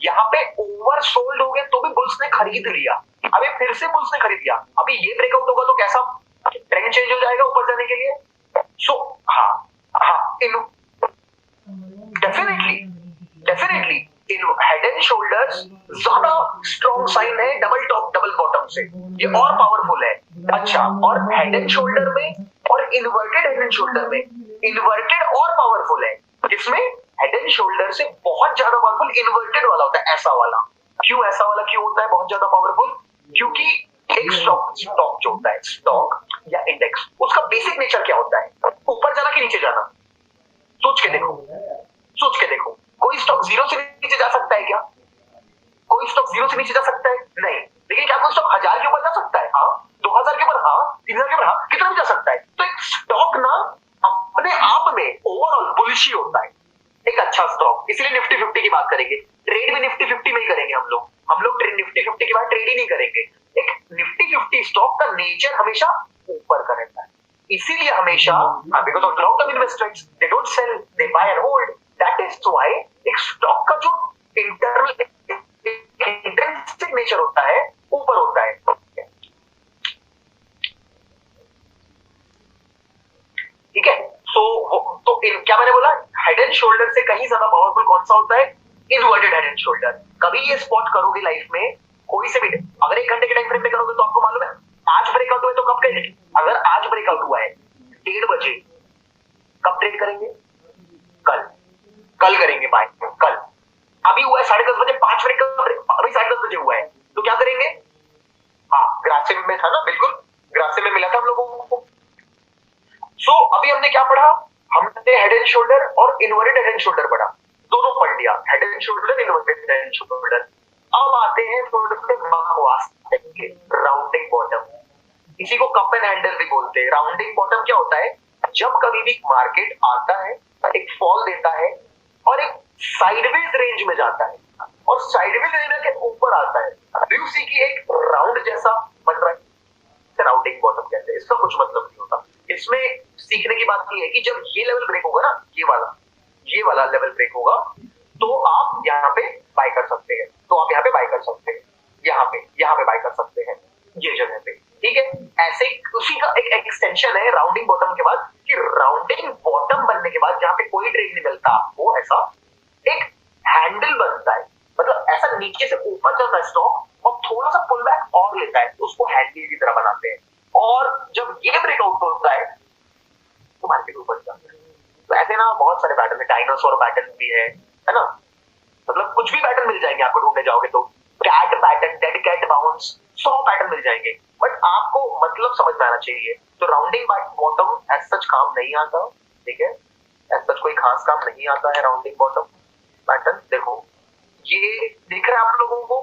यहाँ पे ओवर सोल्ड हो गए तो भी बुल्स ने खरीद लिया, अभी फिर से बुल्स ने खरीद लिया, अभी ये ब्रेकआउट होगा तो कैसा ट्रेंड चेंज हो जाएगा ऊपर जाने के लिए। So definitely in head and shoulders ज्यादा स्ट्रॉन्ग साइन है डबल टॉप डबल बॉटम से, ये और पावरफुल है। अच्छा, और हेड एंड शोल्डर में और इन्वर्टेड हेड एंड शोल्डर में, इन्वर्टेड और पावरफुल है, इसमें हेड एंड शोल्डर से बहुत ज्यादा पावरफुल इन्वर्टेड वाला होता है, ऐसा वाला। क्यों ऐसा वाला क्यों होता है बहुत ज्यादा पावरफुल? क्योंकि एक स्टॉक जो होता है, स्टॉक या इंडेक्स, उसका बेसिक नेचर क्या होता है, ऊपर जाना कि नीचे जाना? सोच के देखो, कोई स्टॉक जीरो से नीचे जा सकता है क्या? कोई स्टॉक जीरो से नीचे जा सकता है? नहीं। लेकिन क्या कोई स्टॉक 1000 के ऊपर जा सकता है? हाँ। 2000 के ऊपर? हाँ। 3000 के ऊपर? हाँ। कितना भी जा सकता है। तो एक स्टॉक ना अपने आप में ओवरऑल बुलिश होता है, एक अच्छा स्टॉक। इसलिए निफ्टी 50 की बात करेंगे, ट्रेड भी निफ्टी 50 में ही करेंगे हम लोग निफ्टी 50 के बाद ट्रेड ही नहीं करेंगे। एक निफ्टी 50 स्टॉक का नेचर हमेशा ऊपर का रहता है, इसीलिए हमेशा, because of long term investors, they don't sell, they buy and hold, that is why एक स्टॉक का जो इंटरनल इंट्रिंसिक नेचर होता है ऊपर होता है। ठीक है, तो क्या मैंने बोला, हेड एंड शोल्डर से कहीं ज्यादा पावरफुल कौन सा होता है? Inverted head and shoulder. कभी ये स्पॉट करोगे लाइफ में, कोई से भी, अगर 1 घंटे के टाइम फ्रेम पे करोगे तो आपको मालूम है आज ब्रेकआउट हुआ है तो कब करेंगे? अगर आज ब्रेकआउट हुआ है 1:30 बजे, कब ट्रेड करेंगे? कल करेंगे बाय, कल। अभी हुआ है 10:30 बजे, 5 मिनट का, अभी 10:30 बजे हुआ है, तो क्या करेंगे? हाँ, ग्रासिम में था ना, बिल्कुल ग्रासिम में मिला था हम लोगों को। सो अभी हमने क्या पढ़ा? हमने हेड एंड शोल्डर और इन्वर्टेड हेड एंड शोल्डर पढ़ा, दोनों पढ़ लिया, head and shoulder, inverted head and shoulder. अब आते हैं थोड़े बकवास के, राउंडिंग बॉटम, इसी को कप एंड हैंडल भी बोलते हैं। राउंडिंग बॉटम क्या होता है? जब कभी भी मार्केट आता है, एक फॉल देता है और एक साइडवेज रेंज में जाता है और साइडवेज रेंज के ऊपर आता है, यू सी की एक राउंड जैसा बन रहा है, राउंडिंग बॉटम कहते हैं। इसका कुछ मतलब नहीं होता। इसमें सीखने की बात ये है कि जब ये लेवल ब्रेक होगा ना, ये वाला लेवल ब्रेक होगा, तो आप यहाँ पे बाय कर सकते हैं, यहाँ पे बाय कर सकते हैं, ये जगह पे। ठीक है, ऐसे उसी का एक एक्सटेंशन है राउंडिंग बॉटम के बाद, कि राउंडिंग बॉटम बनने के बाद जहाँ पे कोई ट्रेड नहीं मिलता आपको, ऐसा नीचे से ऊपर जाता है स्टॉक और थोड़ा सा पुल बैक और लेता है, तो उसको हैंडल की तरह बनाते हैं, और जब ये ब्रेकआउट होता है तो मार्केट ऊपर जाता है। तो ऐसे ना बहुत सारे पैटर्न है, डायनासोर पैटर्न भी है ना, मतलब कुछ भी पैटर्न मिल जाएंगे आपको ढूंढने जाओगे तो, cat pattern, dead cat bounce, 100 pattern मिल जाएंगे, बट आपको मतलब समझ में आना चाहिए। तो राउंडिंग बॉटम एज सच काम नहीं आता, ठीक है, एज सच कोई खास काम नहीं आता है राउंडिंग बॉटम पैटर्न। देखो ये दिख रहा है आप लोगों को,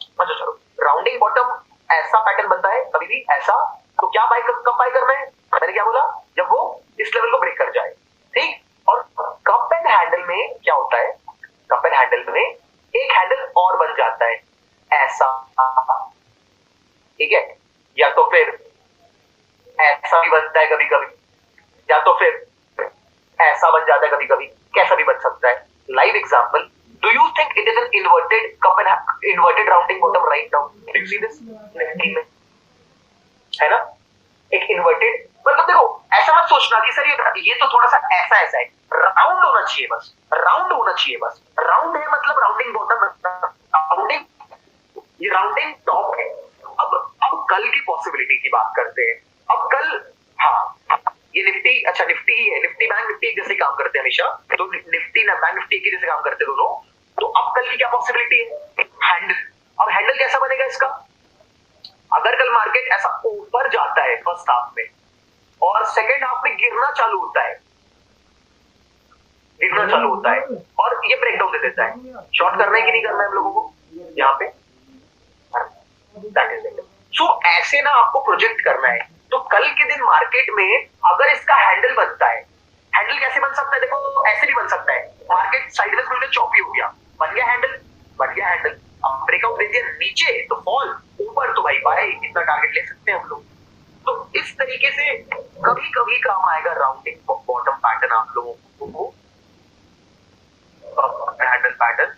अच्छा चलो, राउंडिंग बॉटम ऐसा पैटर्न बनता है कभी भी ऐसा, तो क्या बाय कब बाय करना है, मैंने क्या बोला, जब वो इस लेवल को ब्रेक कर जाए, ठीक। और कप एंड हैंडल में क्या होता है, कप एंड हैंडल में एक हैंडल और बन जाता है ऐसा, ठीक है, या तो फिर ऐसा भी बनता है कभी कभी, या तो फिर ऐसा बन जाता है कभी कभी, कैसा भी बन सकता है। Live example, do you think it is an inverted cup and inverted rounding bottom right now, do you see this Nifty में, है ना, एक इन्वर्टेड, मतलब देखो ऐसा मत सोचना कि सर ये तो थोड़ा सा ऐसा ऐसा है, राउंड होना चाहिए बस, राउंड होना चाहिए बस, राउंड है मतलब राउंडिंग बॉटम, राउंडिंग, ये राउंडिंग टॉप है। अब कल की पॉसिबिलिटी की बात करते हैं, अब कल, हाँ ये निफ्टी, अच्छा निफ्टी ही है, निफ्टी बैंक निफ्टी एक जैसे काम करते हैं हमेशा, तो निफ्टी ना बैंक निफ्टी एक जैसे काम करते हैं दोनों, तो अब कल की क्या पॉसिबिलिटी है, हैंडल। अब हैंडल कैसा बनेगा इसका, अगर कल मार्केट ऐसा ऊपर जाता है फर्स्ट हाफ में और सेकेंड हाफ में गिरना चालू होता है, गिरना चालू होता है और ये ब्रेकडाउन दे देता है, शॉर्ट करना है कि नहीं करना है हम लोगों को यहाँ पे, दैट इज इट। सो ऐसे ना आपको प्रोजेक्ट करना है, तो कल के दिन मार्केट में अगर इसका हैंडल बनता है, हैंडल कैसे बन सकता है, देखो ऐसे भी बन सकता है, मार्केट साइडवेज खुल के चौपी हो गया, बन गया हैंडल, बन गया हैंडल, अब ब्रेकआउट दे दिया नीचे तो फॉल, ऊपर तो भाई बाय, इतना टारगेट ले सकते हैं हम लोग। तो इस तरीके से कभी कभी काम आएगा राउंडिंग बॉटम पैटर्न आप लोगों को, हैंडल पैटर्न।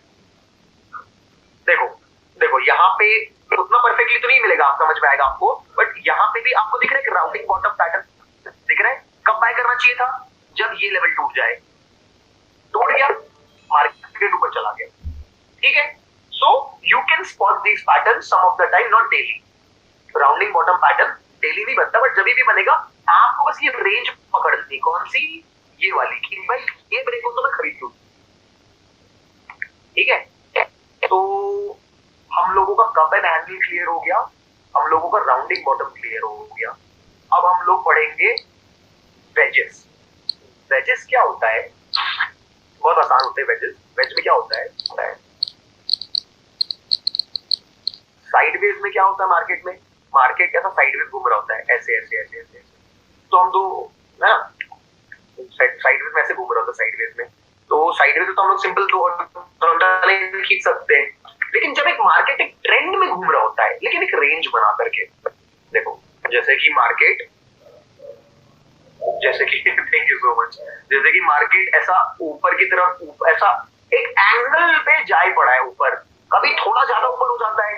देखो देखो यहाँ पे उतना परफेक्टली तो नहीं मिलेगा, आप समझ में आएगा आपको, बट यहाँ पे भी आपको दिख रहा है कि राउंडिंग बॉटम पैटर्न दिख रहा है। कब बाय करना चाहिए था, जब ये लेवल टूट जाए, टूट गया मार्केट ऊपर चला गया, ठीक है। So you can spot these pattern some of the time, not daily. Rounding bottom pattern daily नहीं बनता, बट जब भी बनेगा आपको बस ये रेंज पकड़नी, कौन सी, ये वाली, कि भाई ये ब्रेक हो तो मैं खरीद लूं, ठीक है। तो हम लोगों का कप एंड हैंडल क्लियर हो गया, हम लोगों का राउंडिंग बॉटम क्लियर हो गया। अब हम लोग पढ़ेंगे वेजेस। वेजेस क्या होता है, बहुत आसान होते हैं वेजेस। वेज में क्या होता है, साइडवेज में क्या होता है मार्केट में, मार्केट कैसा साइडवेज घूम रहा होता है, ऐसे ऐसे ऐसे ऐसे, तो हम दो ना साइडवेज में ऐसे घूम रहा होता है, साइडवेज में, तो साइडवेज तो हम लोग सिंपल तो खींच सकते हैं, लेकिन जब एक मार्केट एक ट्रेंड में घूम रहा होता है, लेकिन एक रेंज बना करके, देखो जैसे कि मार्केट, जैसे कि थैंक यू सो मच, जैसे कि मार्केट ऐसा ऊपर की तरफ ऐसा एक एंगल पे जाए पड़ा है ऊपर, कभी थोड़ा ज्यादा ऊपर हो जाता है,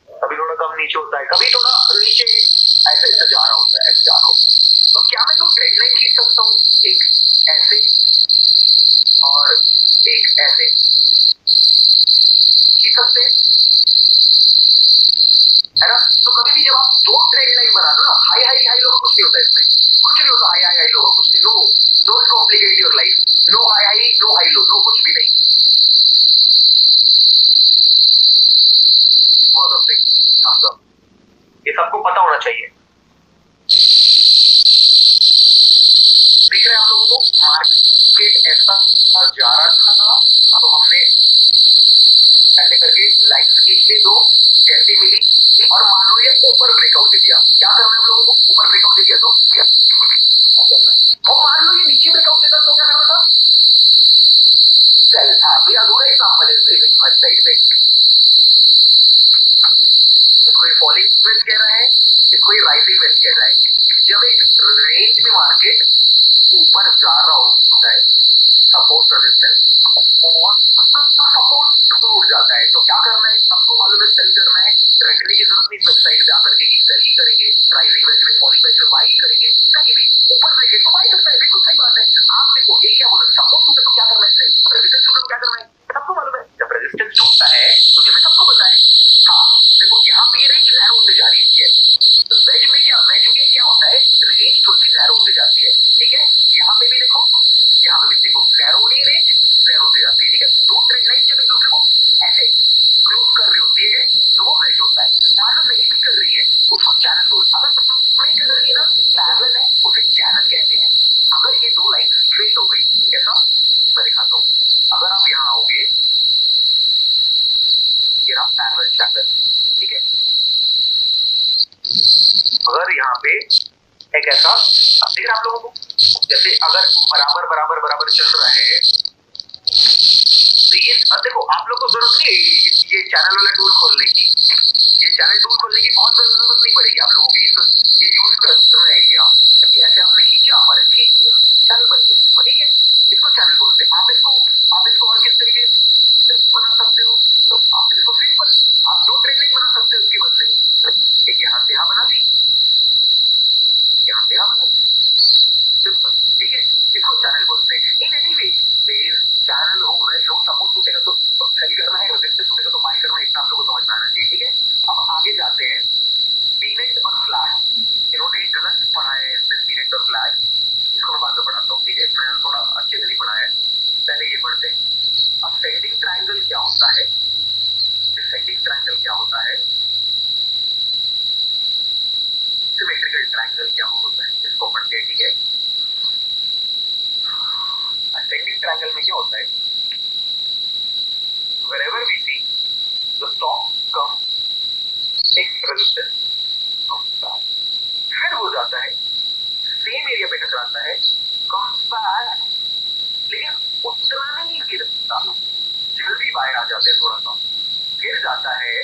कभी थोड़ा कम नीचे होता है, कभी थोड़ा नीचे, ऐसे ऐसे जा रहा होता है, ऐसे जा रहा होता है। तो क्या मैं तो ट्रेंड लाइन खींच सकता हूँ, एक ऐसे और एक ऐसे खींच सकते हैं, है ना। तो कभी भी जब आप दो ट्रेंड लाइन बना दो ना, हाई हाई हाई लोगों कुछ नहीं होता इसमें, कुछ नहीं होता, हाई हाई हाई लोगों कुछ नहीं, no, don't complicate your life, no high high no high low, no कुछ भी नहीं, बहुत ऑफ थिंग, ये सबको पता होना चाहिए। दिख रहा है आप लोगों को, मार्केट ऐसा जा रहा था, तो हमने ऐसे करके लाइंस खींच ली दो, जैसी मिली, और मान लो ये ऊपर ब्रेकआउट दे दिया, क्या करना है हम लोगों को, ऊपर ब्रेकआउट दे दिया तो क्या करना है, और मान लो ये नीचे ब्रेकआउट देता तो क्या करना था, सेल। हाँ तो ये अधूरा एग्जांपल है इस वेबसाइट पे, इसको ये फॉलिंग वेज कह रहा है, इसको ये राइजिंग वेज कह रहा है। जब एक रेंज में मार्केट ऊपर जा रहा होता है, सपोर्ट रेजिस्टेंस, और सपोर्ट टूट जाता है, तो क्या करना है, सबको मालूम है सेल करना है, रखने की जरूरत नहीं वेबसाइट पे आकर के कि सेल ही करेंगे, राइजिंग वेज में, फॉलिंग वेज में बाय ही करेंगे, कहीं भी ऊपर देखे तो बाय करना है, बिल्कुल सही बात है। आप देखो ये क्या बोल रहे, सपोर्ट टूटे तो क्या करना है, रेजिस्टेंस टूटे तो क्या करना है, सबको मालूम है, जब रेजिस्टेंस टूटता होता है दुनिया में सबको पता है। हाँ देखो यहाँ पे ये रेंज नैरो होते जा रही है। तो वेज में क्या होता है, रेंज थोड़ी सी नैरो होते जाती है, ठीक है। यहाँ पे भी देखो नैरो हो रही है रेंज, नैरो होते जाती है, ठीक है। दो ट्रेंड लाइन जब एक दूसरे को ऐसे क्लोज कर रही होती है तो वो वेज होता है। मान लो नहीं भी कर रही है उसको चैनल बोल, अगर नहीं कर रही है ना पैरेलल है उसे चैनल कहते हैं। अगर ये दो लाइन स्ट्रेट हो गई, कैसा मैं दिखाता हूँ। अगर आप यहाँ आओगे, ये रहा पैरेलल चैनल, ठीक है। अगर यहाँ पे एक ऐसा दिख रहा आप लोगों को, जैसे अगर बराबर बराबर बराबर चल रहा है तो ये देखो आप लोग को जरूरत नहीं ये चैनल वाला टूल खोलने की, ये चैनल टूल खोलने की बहुत जरूरत नहीं पड़ेगी आप लोगों की। इसको ये यूज करना है क्या, ऐसे आपने खींचा और खींच दिया चैनल बन गया, ठीक है। इसको चैनल बोलते हैं। आप इसको और किस तरीके से बना सकते हो, तो आप इसको सिंपल आप दो ट्रेंड नहीं बना सकते उसके बदले, एक यहाँ से यहाँ बना ली, यहाँ से यहाँ बना ली, सिंपल, ठीक है। इसको चैनल बोलते हैं। इन एनी वे चैनल हो वेज हो सपोर्ट टूटेगा तो सही करना है, रेजिस्टेंस टूटेगा तो बाय करना है, इतना आप लोगों को समझ में आना चाहिए, ठीक है। अब आगे जाते हैं पीनेट और फ्लैट। इन्होंने गलत पढ़ा है इसमें पीनेट और फ्लैट, इसको मैं बाद में पढ़ाता हूँ, ठीक है। मैं थोड़ा अच्छे से नहीं पढ़ा है, पहले ये पढ़ते हैं। असेंडिंग ट्रायंगल क्या होता है, डिसेंडिंग ट्रायंगल क्या होता है, सिमेट्रिकल ट्रायंगल क्या होता है, इसको पढ़ते हैं, ठीक है। असेंडिंग ट्रायंगल में क्या होता है, wherever we see the top comes takes resistance comes back, फिर हो जाता है सेम एरिया पे टकराता है comes back, लेकिन उतना नहीं गिरता, जल्दी बाहर आ जाते हैं थोड़ा सा, गिर जाता है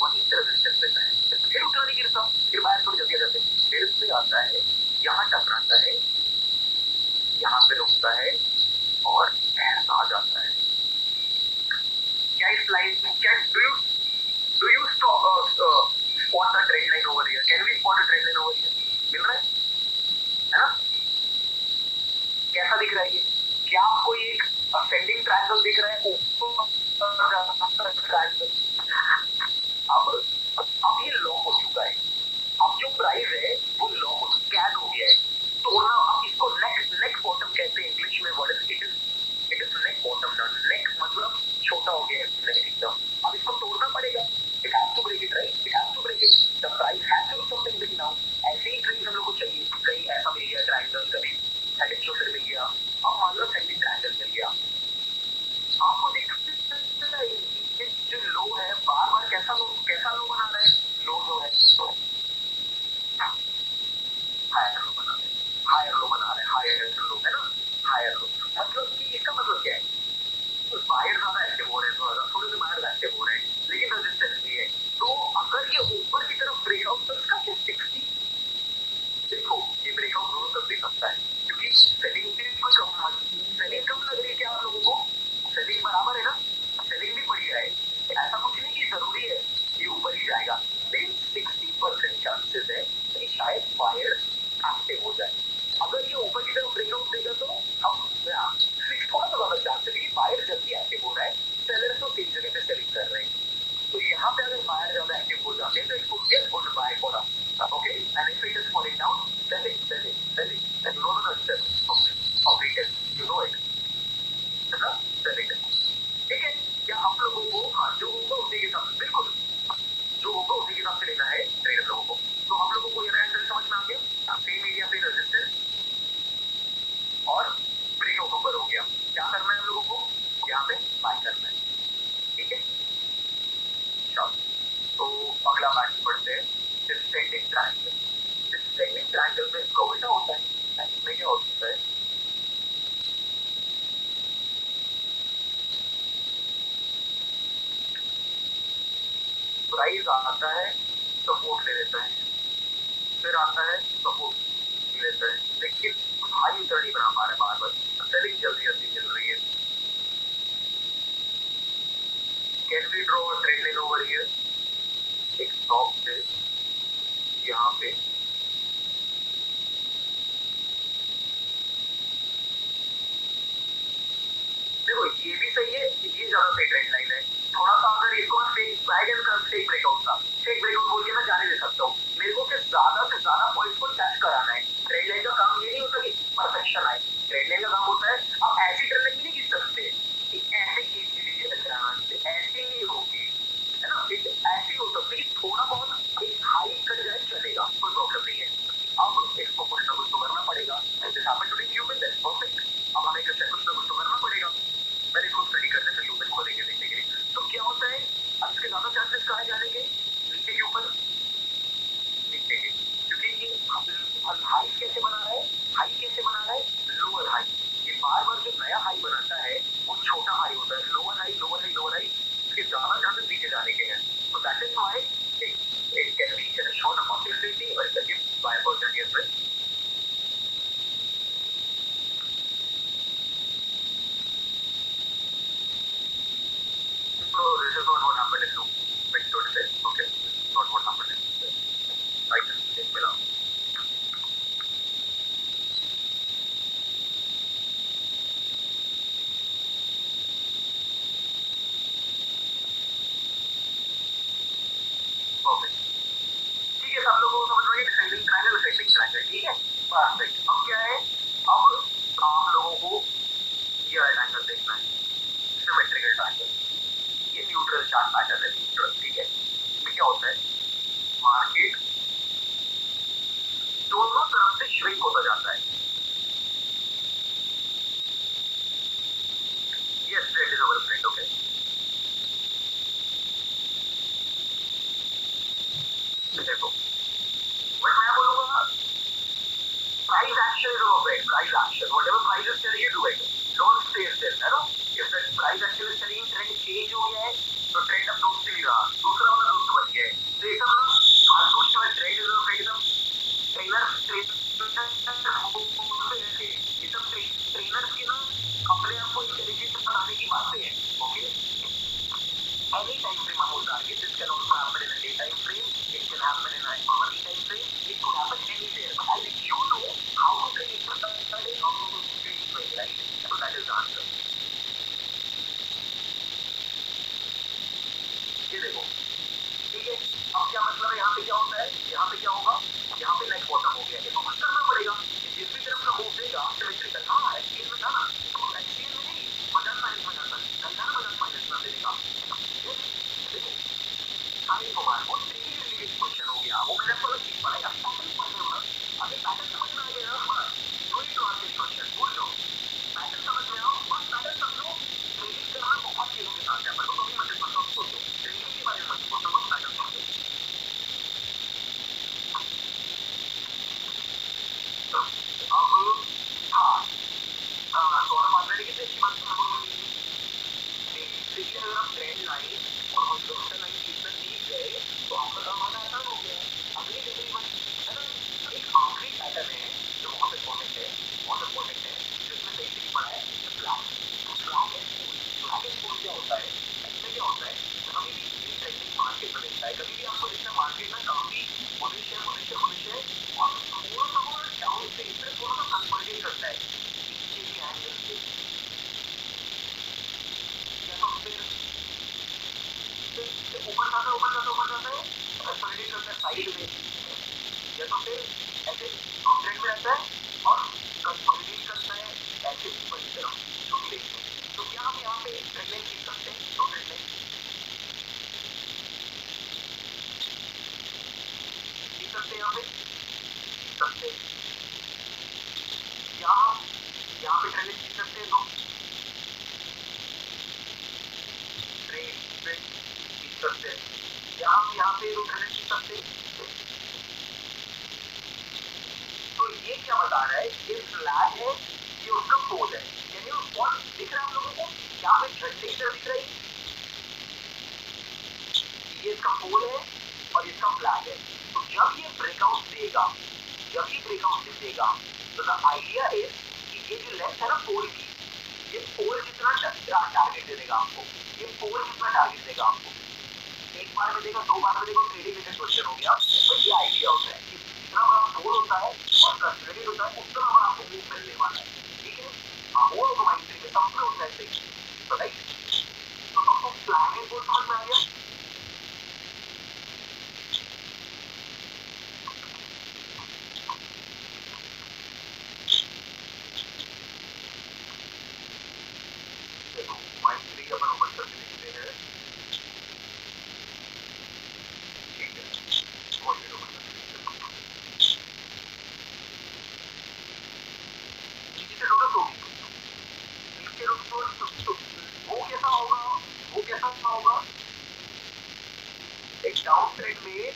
वहीं से रेजिस्टेंस देता है, फिर उतना नहीं गिरता, फिर बाहर थोड़ी जल्दी आ जाते हैं, फिर से आता है यहाँ टकराता है, यहाँ पे रुकता है और ऐसा आ जाता है। क्या इस लाइन क्या do you spot the trend line over here? Can we spot a trend line over here? मिल रहा है ना? कैसा दिख रहा है ये? क्या आपको ये एक ascending triangle दिख रहा है? ट्रायंगल अब ये लॉक हो चुका है, अब जो प्राइस है वो लॉक कैन हो गया है, तो ना अब इसको नेक बॉटम कहते हैं इंग्लिश में, word it is neck bottom ना, नेक मतलब छोटा हो गया है नेक एकदम। अब इसको तोड़ना पड़ेगा, it has to break it, right, it has to break it, the price has to be something big now. ऐसे ही ट्रेंड हम लोग को चाहिए, कहीं ऐसा मिल गया ट्रायंगल, कभी हेड एंड शोल्डर मिल गया, अब मान लो सेंडिंग ट्रायंगल मिल गया, आपको देख जो लो है बार बार कैसा लो बना रहा है, लो जो है हायर लो बना रहे हैं, हायर लो है ना, हायर लो मतलब कि इसका मतलब क्या है, तो बाहर ज्यादा एक्टिव हो रहे हैं, थोड़े से बाहर एक्टिव हो रहे हैं, लेकिन रेजिस्टेंस भी है। तो अगर ये ऊपर की तरफ ब्रेकआउट, तो इसका क्या 60, देखो ये ब्रेकआउट दोनों तरफ दे सकता है, क्योंकि सेलिंग कम लग रही है क्या आप लोगों को, सेलिंग बराबर है ना, सेलिंग भी बढ़िया है, ऐसा कुछ नहीं कि जरूरी है ये ऊपर ही जाएगा, लेकिन 60% चांसेस है कि शायद बायर एक्टिव हो जाए। अगर ये ऊपर की तरफ ब्रेकआउट देगा तो हम थोड़ा सा ज्यादा चांस है कि बायर जल्दी एक्टिव हो रहा है, सेलर तो तीन जगह पे सेलिंग कर रहे हैं, तो यहाँ पे अगर बायर ज्यादा एक्टिव हो जाते हैं तो it could be a good buy for us, okay. And if it is falling down sell it, and you know the concept of retail, you know it, है ना, sell it, ठीक है। क्या आप लोगों को हाँ जो होगा उसी के हिसाब से, बिल्कुल जो होगा उसी के हिसाब से लेना है ट्रेडर लोगों को। तो हम लोगों को ये ट्रायंगल समझ में आ गया, सेम एरिया पे रेजिस्टेंस और ब्रेकआउट ऊपर हो गया, क्या करना है हम लोगों को, यहाँ पे बाय करना है, ठीक है। चलो तो अगला बात पढ़ते हैं डिसेंडिंग ट्रायंगल। डिसेंडिंग ट्रायंगल में इसका उल्टा होता है, इसमें क्या होता है, प्राइस आता है सपोर्ट ले लेता है, फिर आता है सपोर्ट ले लेता है, लेकिन हाई उतर नहीं बना पा रहा है, बार बार सेलिंग जल्दी मिल रही है। Can we draw a trend line over here, एक स्टॉप से यहाँ पे देखो ये भी सही है, ये ज्यादा सही ट्रेंड लाइन है, थोड़ा सा ब्रेकआउट बोल के मैं जाने दे सकता हूँ। मेरे को फिर ज्यादा से ज्यादा पॉइंट्स को टच कराना है। ट्रेड लाइन का काम ये नहीं होता कि परफेक्शन आए। ट्रेड लाइन का काम होता है आप ऐसी ट्रेड लाइन भी नहीं खींच सकते कि ऐसे खींच लीजिए अचानक से, ऐसे नहीं होगी, है ना। ऐसे हो सकती है थोड़ा बहुत एक हाई कर जाए चलेगा, कोई प्रॉब्लम नहीं है। अब इसको कुछ ना कुछ तो करना पड़ेगा। अब हमें कुछ ना कुछ तो करना पड़ेगा। मैंने इसको स्टडी करते फिर ह्यूमन को लेके देखने के लिए। तो क्या होता है इसके ज्यादा चांसेस कहाँ जाने के, नीचे के ऊपर, नीचे के, क्योंकि ये हाई कैसे बना रहा है, हाई कैसे बना रहा है, लोअर हाई। ये बार बार जो नया हाई बनाता है वो छोटा हाई होता है, lower high lower high lower high, इसके ज्यादा चांसेस नीचे जाने के हैं। तो that is why it can be a short opportunity or it can be buy opportunity as well. So this is not what happened in loop. Which don't say, okay, this is not what happened in loop. Right, in Mila. Perfect. ठीक है, सब लोगों को समझ में descending triangle, ठीक है, perfect. अब क्या है, अब आप लोगों को ये ट्रायंगल देखना है, सिमेट्रिकल ट्रायंगल। ये न्यूट्रल चार्ट पैटर्न है, न्यूट्रल, ठीक है। इसमें क्या होता है, मार्केट दोनों तरफ से श्रिंक होता जाता है। Yes, trend is over trend, okay. देखो बट मैं बोलूंगा price action is over, price action, whatever price is telling you do it, don't stay still, है ना। If that price action is telling trend change हो गया है तो trend अब दोस्त नहीं रहा, दूसरा वाला दोस्त बन गया है। तो ये सब ना फालतू में ट्रेंड इज ओवर, एकदम ट्रेनर्स के ना अपने आप को इंटेलिजेंट बनाने की बातें हैं, okay. Any time frame I'm on target. This can also happen in a day time frame. It can happen in an hourly time frame. It could happen anywhere. But I let you know how to train intraday, how to train trade, right? So that is the answer. ये देखो, ठीक है। अब क्या मतलब है, यहाँ पे क्या होता है, यहाँ पे क्या होगा, यहाँ पे नेट बॉटम हो गया है, तो कुछ करना पड़ेगा। जिस भी तरफ का मूव देगा सिमेट्रिकल, हाँ एक्सचेंज में था ना, तो एक्सचेंज में नहीं, बजाज फाइनेंस में जाता है, बजाज फाइनेंस में देगा। देखो साइन कुमार वो रिलेटेड क्वेश्चन हो गया, वो मैंने फॉलो चीज पढ़ाया, पैटर्न पढ़ रहे हो ना, अभी पैटर्न समझ में आ गया ना, बस you need to answer question, भूल जाओ पैटर्न समझ में आओ, बस पैटर्न समझो। ट्रेडिंग करना बहुत चीजों के साथ है, पर वो कभी मत समझो, सोचो ट्रेडिंग के बारे में मत सोचो, बस पैटर्न समझो। अब हाँ सौरभ मात्रा की अच्छी बात देखिए, अगर आप ट्रेंड लाइन और हॉरिजॉन्टल लाइन बीच में सीख गए तो आपका काम आना आसान हो गया। अगली तकरीबन, है ना, एक आखिरी पैटर्न है जो बहुत इंपॉर्टेंट है, बहुत इंपॉर्टेंट है, जिसमें बेसिकली पढ़ा है फ्लैग स्कूल क्या होता है, इसमें क्या होता है, कभी भी ट्रेंडिंग मार्केट में मिलता है, कभी भी आपको देखना मार्केट में काफी बुलिश है और थोड़ा सा वो डाउन से थोड़ा सा कंसोलिडेट करता है नीचे के एंगल से, या तो फिर ऊपर जाता है कंसोलिडेट करता है साइड में, या तो फिर ऐसे अपट्रेंड में रहता है और कंसोलिडेट करता है ऐसे ऊपर की तरफ छोटी रेंज में। तो क्या हम यहाँ पे ट्रेंड लाइन सीख सकते हैं, दो ट्रेंड लाइन सीख सकते हैं, यहाँ पे सीख सकते हैं, यहाँ पे ट्रेंड लाइन सीख सकते हैं, तो ट्रेंड सीख सकते हैं, यहाँ पे दो ट्रेंड सीख सकते हैं। तो ये क्या बता रहा है, ये फ्लैग है, ये उसका पोल है, यानी और दिख रहा है आप लोगों को, यहाँ पे झंडे की तरह दिख रही, ये इसका पोल है और इसका फ्लैग है। तो जब ये ब्रेकआउट देगा, तो द आइडिया इज कि ये जो लेंथ है ना पोल की, ये पोल कितना टारगेट दे देगा आपको, ये पोल कितना टारगेट देगा आपको, एक बार में देगा, दो बार में देगा, ट्रेडिंग रिलेटेड क्वेश्चन हो गया। तो ये आइडिया होता है कि जितना बड़ा पोल होता है और कंसोलिडेट होता है उतना बड़ा आपको मूव मिलने वाला है, ठीक है। वो तो माइंड में सबसे होता है सही, तो राइट। तो आपको फ्लैग एंड पोल समझ में आ गया, साइड में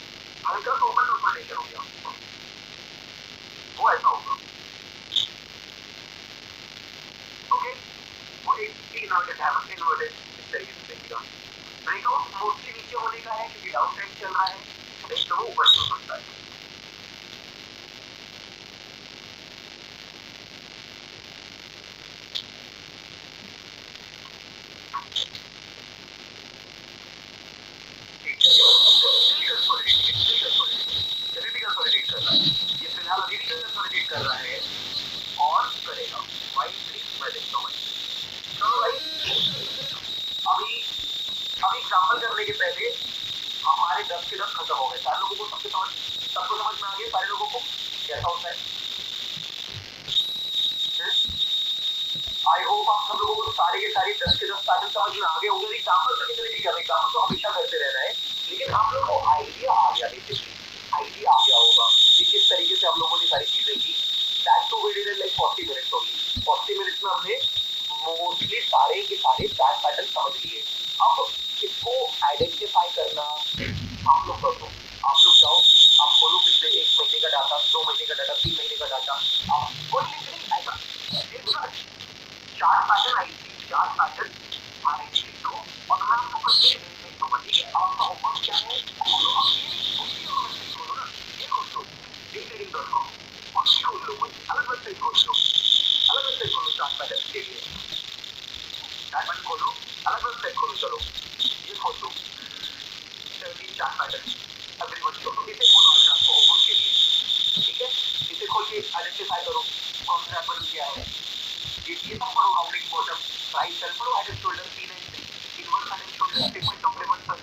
हल्का सा ओपन ट्रांसफॉर्मेशन हो गया, वो ऐसा होगा। ओके, वो एक इन्वर्टेड है, इन्वर्टेड इस तरीके से देखिएगा। ब्रेकआउट मोस्टली नीचे होने का है क्योंकि डाउन ट्रेंड चल रहा है, नहीं तो वो ऊपर हो सकता है। कर रहा है और करेगा वाइडली मैं देखता हूँ। चलो भाई, अभी एग्जाम्पल करने के पहले हमारे 10 के 10 खत्म हो गए। सारे लोगों को सबको समझ में आ गया, सारे लोगों को कैसा होता है। आई होप आप सब लोगों को सारे के सारे 10 के 10 पैटर्न समझ में आ गए होंगे। एग्जाम्पल तो कितने भी कर रहे, एग्जाम्पल तो हमेशा करते रहना है, लेकिन आप लोगों को आइडिया आ गया, आइडिया आ गया होगा कि किस तरीके से हम लोगों ने सारी चीजें की। That too we did like 40 minutes only. 40 minutes में हमने मोस्टली सारे के सारे चार्ट पैटर्न समझ लिए। अब इसको आइडेंटिफाई करना आप लोग कर दो। आप लोग जाओ, आप खोलो पिछले 1 महीने का डाटा, 2 महीने का डाटा, 3 महीने का डाटा, आप कोई लिंक नहीं आएगा। चार्ट पैटर्न आएगी, चार्ट पैटर्न आएगी तो और मैं आपको करके दूंगा, ठीक है। आपका होमवर्क क्या है, खोलो आप ये खोलो ना, ये खोलो daytrading.com और खोल लो, कोई अलग वेबसाइट खोल लो, अलग वेबसाइट खोलो चार्ट पैटर्न के लिए। चार्ट पैटर्न खोलो, अलग वेबसाइट खोलो, चलो ये खोल लो 17 चार्ट पैटर्न एवरीवन खोलो, इसे खोलो आज आपको होमवर्क के लिए, ठीक है। इसे खोल के आइडेंटिफाई करो कौन सा पैटर्न क्या है। ये सब पढ़ो, राउंडिंग बॉटम, राइट सेल पढ़ो, हेड एंड शोल्डर, तीन inverse head and shoulder, segment of reversal,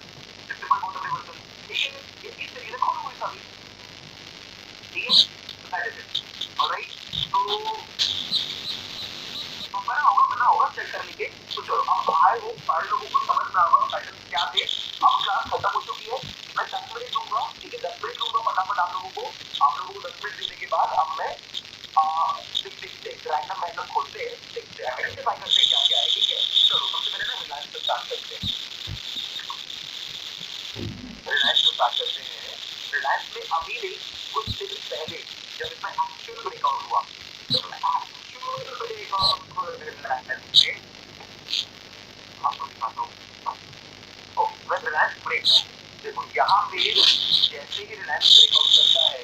triple bottom reversal, ठीक है। ये इस तरीके से खोलो कोई सा भी, ठीक है। That is it, alright. तो बना होगा चेक कर लीजिए। तो चलो, अब आई होप सारे लोगों को समझ में आ गया पैटर्न क्या थे। अब क्लास खत्म हो चुकी है, मैं 10 मिनट दूंगा, ठीक है। 10 मिनट दूंगा फटाफट आप लोगों को। 10 मिनट देने के बाद अब मैं रैंडम रैंडम खोलते हैं, देखते हैं आइडेंटिफाई करते हैं क्या क्या है, ठीक है। चलो सबसे पहले ना रिलायंस से स्टार्ट करते हैं। रिलायंस से स्टार्ट करते हैं। रिलायंस में अभी नहीं, कुछ दिन पहले जब इसमें एक्चुअल ब्रेकआउट हुआ, तो एक्चुअल ब्रेकआउट रिलायंस में आपको दिखाता हूँ। ओके, रिलायंस ब्रेक, देखो यहाँ पे जैसे ही रिलायंस ब्रेकआउट करता है,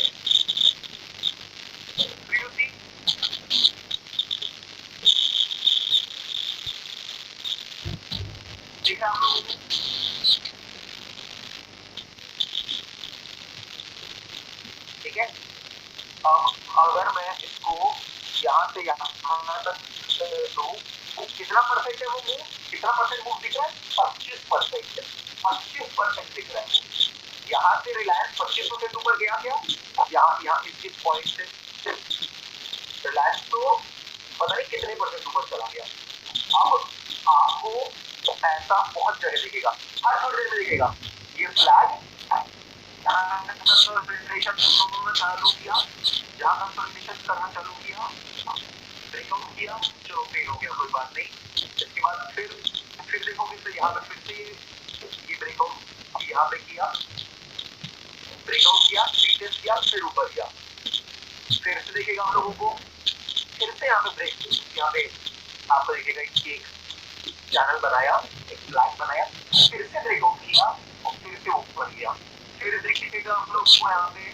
देखा आप लोगों को, ठीक है। अगर मैं इसको यहाँ से यहाँ तक दूं, कितना परसेंट है वो मूव, कितना परसेंट मूव दिख रहा है, 25%, 25% दिख रहा है। यहाँ से रिलायंस 25% ऊपर गया क्या, यहाँ इस पॉइंट से रिलायंस तो पता नहीं कितने परसेंट ऊपर चला गया। अब आपको ऐसा बहुत जगह दिखेगा, हर थोड़ी देर में दिखेगा ये फ्लैग कंसोलिडेशन चालू किया, जहाँ कंसोलिडेशन करना चालू किया, ब्रेकआउट किया, चलो फेल हो गया, कोई बात नहीं। इसके बाद फिर देखोगे तो यहाँ पे फिर से ये ब्रेकआउट यहाँ पे किया, ब्रेकआउट किया, रीटेस्ट किया, फिर ऊपर गया, फिर से देखेगा आप लोगों को, फिर से यहाँ पे ब्रेक, यहाँ पे आपको देखेगा एक चैनल बनाया, एक फ्लैग बनाया, फिर से ब्रेकआउट किया और फिर से ऊपर गया, फिर देखिएगा आप लोग को यहाँ पे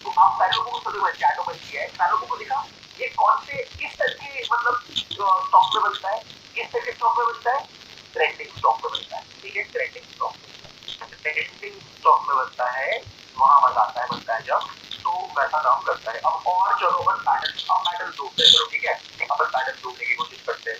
तो आप सारे लोगों को चैट ओपन किया है, सारे लोगों को दिखा ये कौन से किस तरह के मतलब स्टॉक में बनता है, किस तरह के स्टॉक में बनता है, ट्रेंडिंग स्टॉक में बनता है, ठीक है। ट्रेंडिंग स्टॉक में बनता है, वहां बनता है जब, तो वैसा काम करता है। अब और चलो अपन पैटर्न ढूंढते हैं, ठीक है। अपन पैटर्न ढूंढने की कोशिश करते हैं,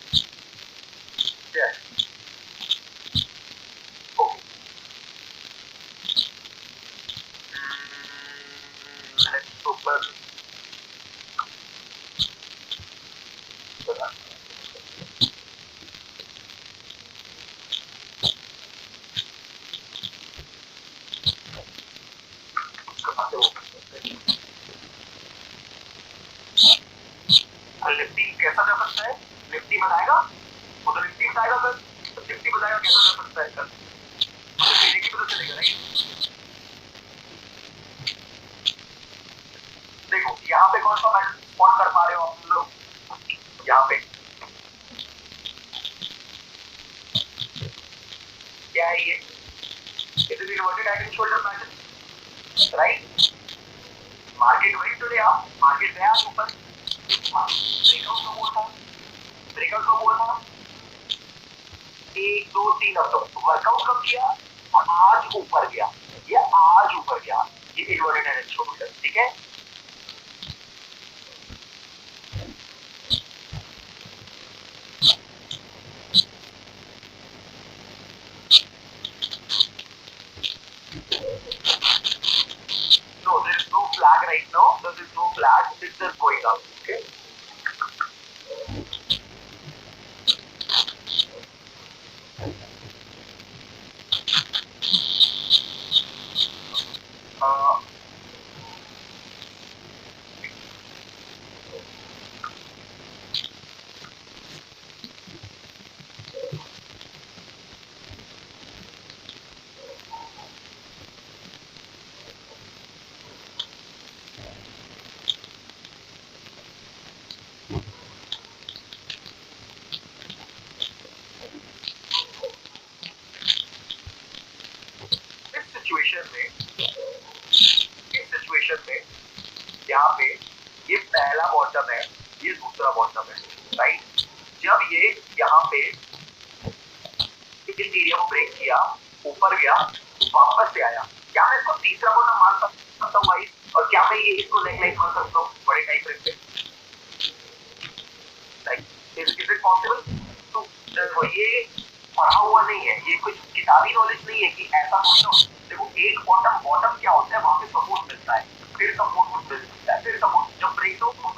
कल निफ्टी कैसा जा सकता है, निफ्टी बताएगा, वो तो निफ्टी बताएगा कल, तो निफ्टी बताएगा कैसा जा सकता है कल, देखिए पता चलेगा राइट। देखो यहाँ पे कौन सा पैटर्न स्पॉट कर पा रहे हो आप लोग, यहाँ पे क्या है ये, it is inverted head and shoulder pattern right. Market went today up, market गया ऊपर, ब्रेकआउट कब हुआ था, ब्रेकआउट कब हुआ था 1 2 3 अक्टूबर, वर्कआउट कब किया, आज ऊपर गया, ये आज ऊपर गया, ये इन्वर्टेड हेड एंड शोल्डर ठीक है। No, there is no flag right now. There is no flag. It's just going up. Okay. यहाँ पे ये पहला बॉटम है, ये दूसरा बॉटम है राइट। जब ये यहाँ पे इस एरिया को ब्रेक किया, ऊपर गया, वापस से आया, क्या मैं इसको तीसरा बॉटम मान सकता हूँ भाई, और क्या मैं ये इसको नेकलाइन मान सकता हूँ बड़े टाइम फ्रेम पे, इज इट पॉसिबल। तो देखो ये पढ़ा हुआ नहीं है, ये कुछ किताबी नॉलेज नहीं है कि ऐसा कुछ। देखो एक बॉटम, बॉटम क्या होता है, वहां पे सपोर्ट मिलता है, फिर सपोर्ट मिलता है, फिर सपोर्ट, जब ब्रेकआउट तो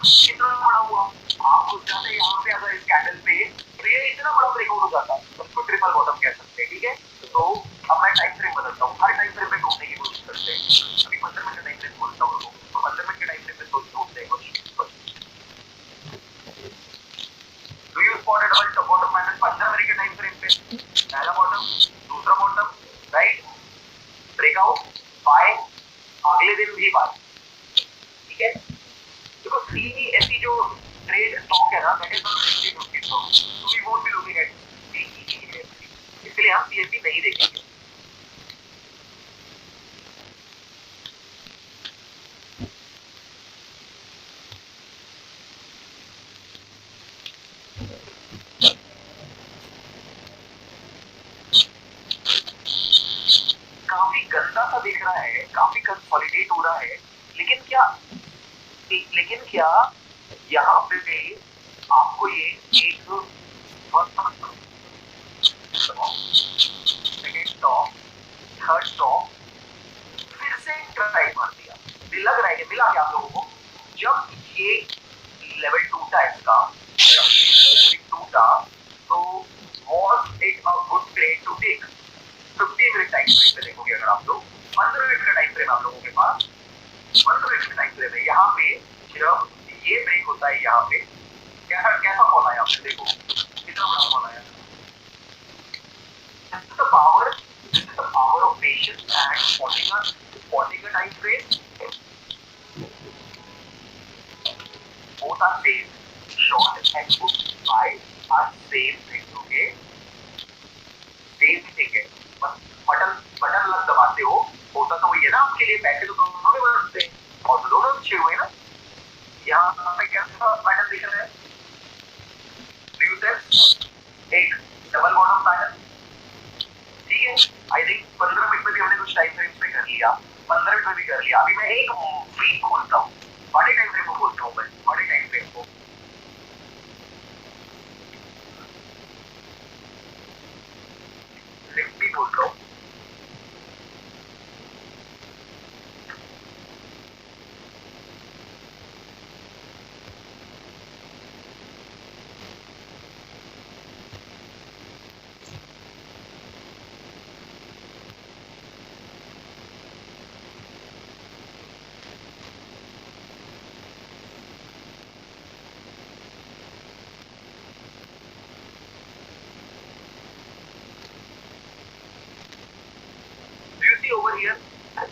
कितना बड़ा हुआ, आप सोच जाते हैं यहाँ पे अगर इस कैंडल पे तो ये इतना बड़ा ब्रेकआउट हो जाता है, उसको ट्रिपल बॉटम कह सकते हैं ठीक है। तो अब मैं टाइम फ्रेम बदलता हूँ, हर टाइम फ्रेम पे ढूंढने की कोशिश करते हैं। अभी 15 मिनट का टाइम फ्रेम बोलता हूँ, तो 15 मिनट के टाइम फ्रेम पे ढूंढते हैं कुछ। Do you spot a double bottom pattern 15 minute के टाइम फ्रेम पे, पहला बॉटम, दूसरा बॉटम राइट, ब्रेकआउट बाय, अगले दिन भी बाय ठीक है। देखो CESE जो ट्रेड स्टॉक है ना, that is not listed stock, so we won't be looking at CESE, इसलिए हम CESE नहीं देखेंगे। काफी गंदा सा दिख रहा है, काफी कंसोलिडेट हो रहा है, लेकिन क्या यहाँ पे भी आपको ये एक सेकेंड टॉप, थर्ड टॉप, फिर से ट्राई मार दिया, लग रहा है कि मिला क्या आप लोगों को। जब ये लेवल टूटा इसका, टूटा तो was it a good trade to take. 50 minute time frame पे देखोगे अगर आप लोग, 15 मिनट का टाइम फ्रेम आप लोगों के पास, 15 मिनट का टाइम फ्रेम है। यहाँ पे जब ये ब्रेक होता है, यहाँ पे कैसा फॉल आया आपने, देखो कितना बड़ा फॉल आया। This is the power of patience and spotting a time frame. Both are same. Short and good buy are same thing, okay? Same thing है। बटन लग दबाते हो, होता तो वही है ना आपके लिए, पैसे तो दोनों में बनते हैं और तो दोनों अच्छे हुए ना। यहाँ पे कैसा पैटर्न दिख रहा है, एक डबल बॉटम पैटर्न ठीक है। आई थिंक 15 मिनट में भी हमने कुछ टाइम फ्रेम्स पे कर लिया, 15 मिनट में भी कर लिया। अभी मैं एक वीक खोलता हूँ, बड़े टाइम फ्रेम को खोलता हूँ मैं, बड़े टाइम फ्रेम को। निफ्टी खोलता हूँ,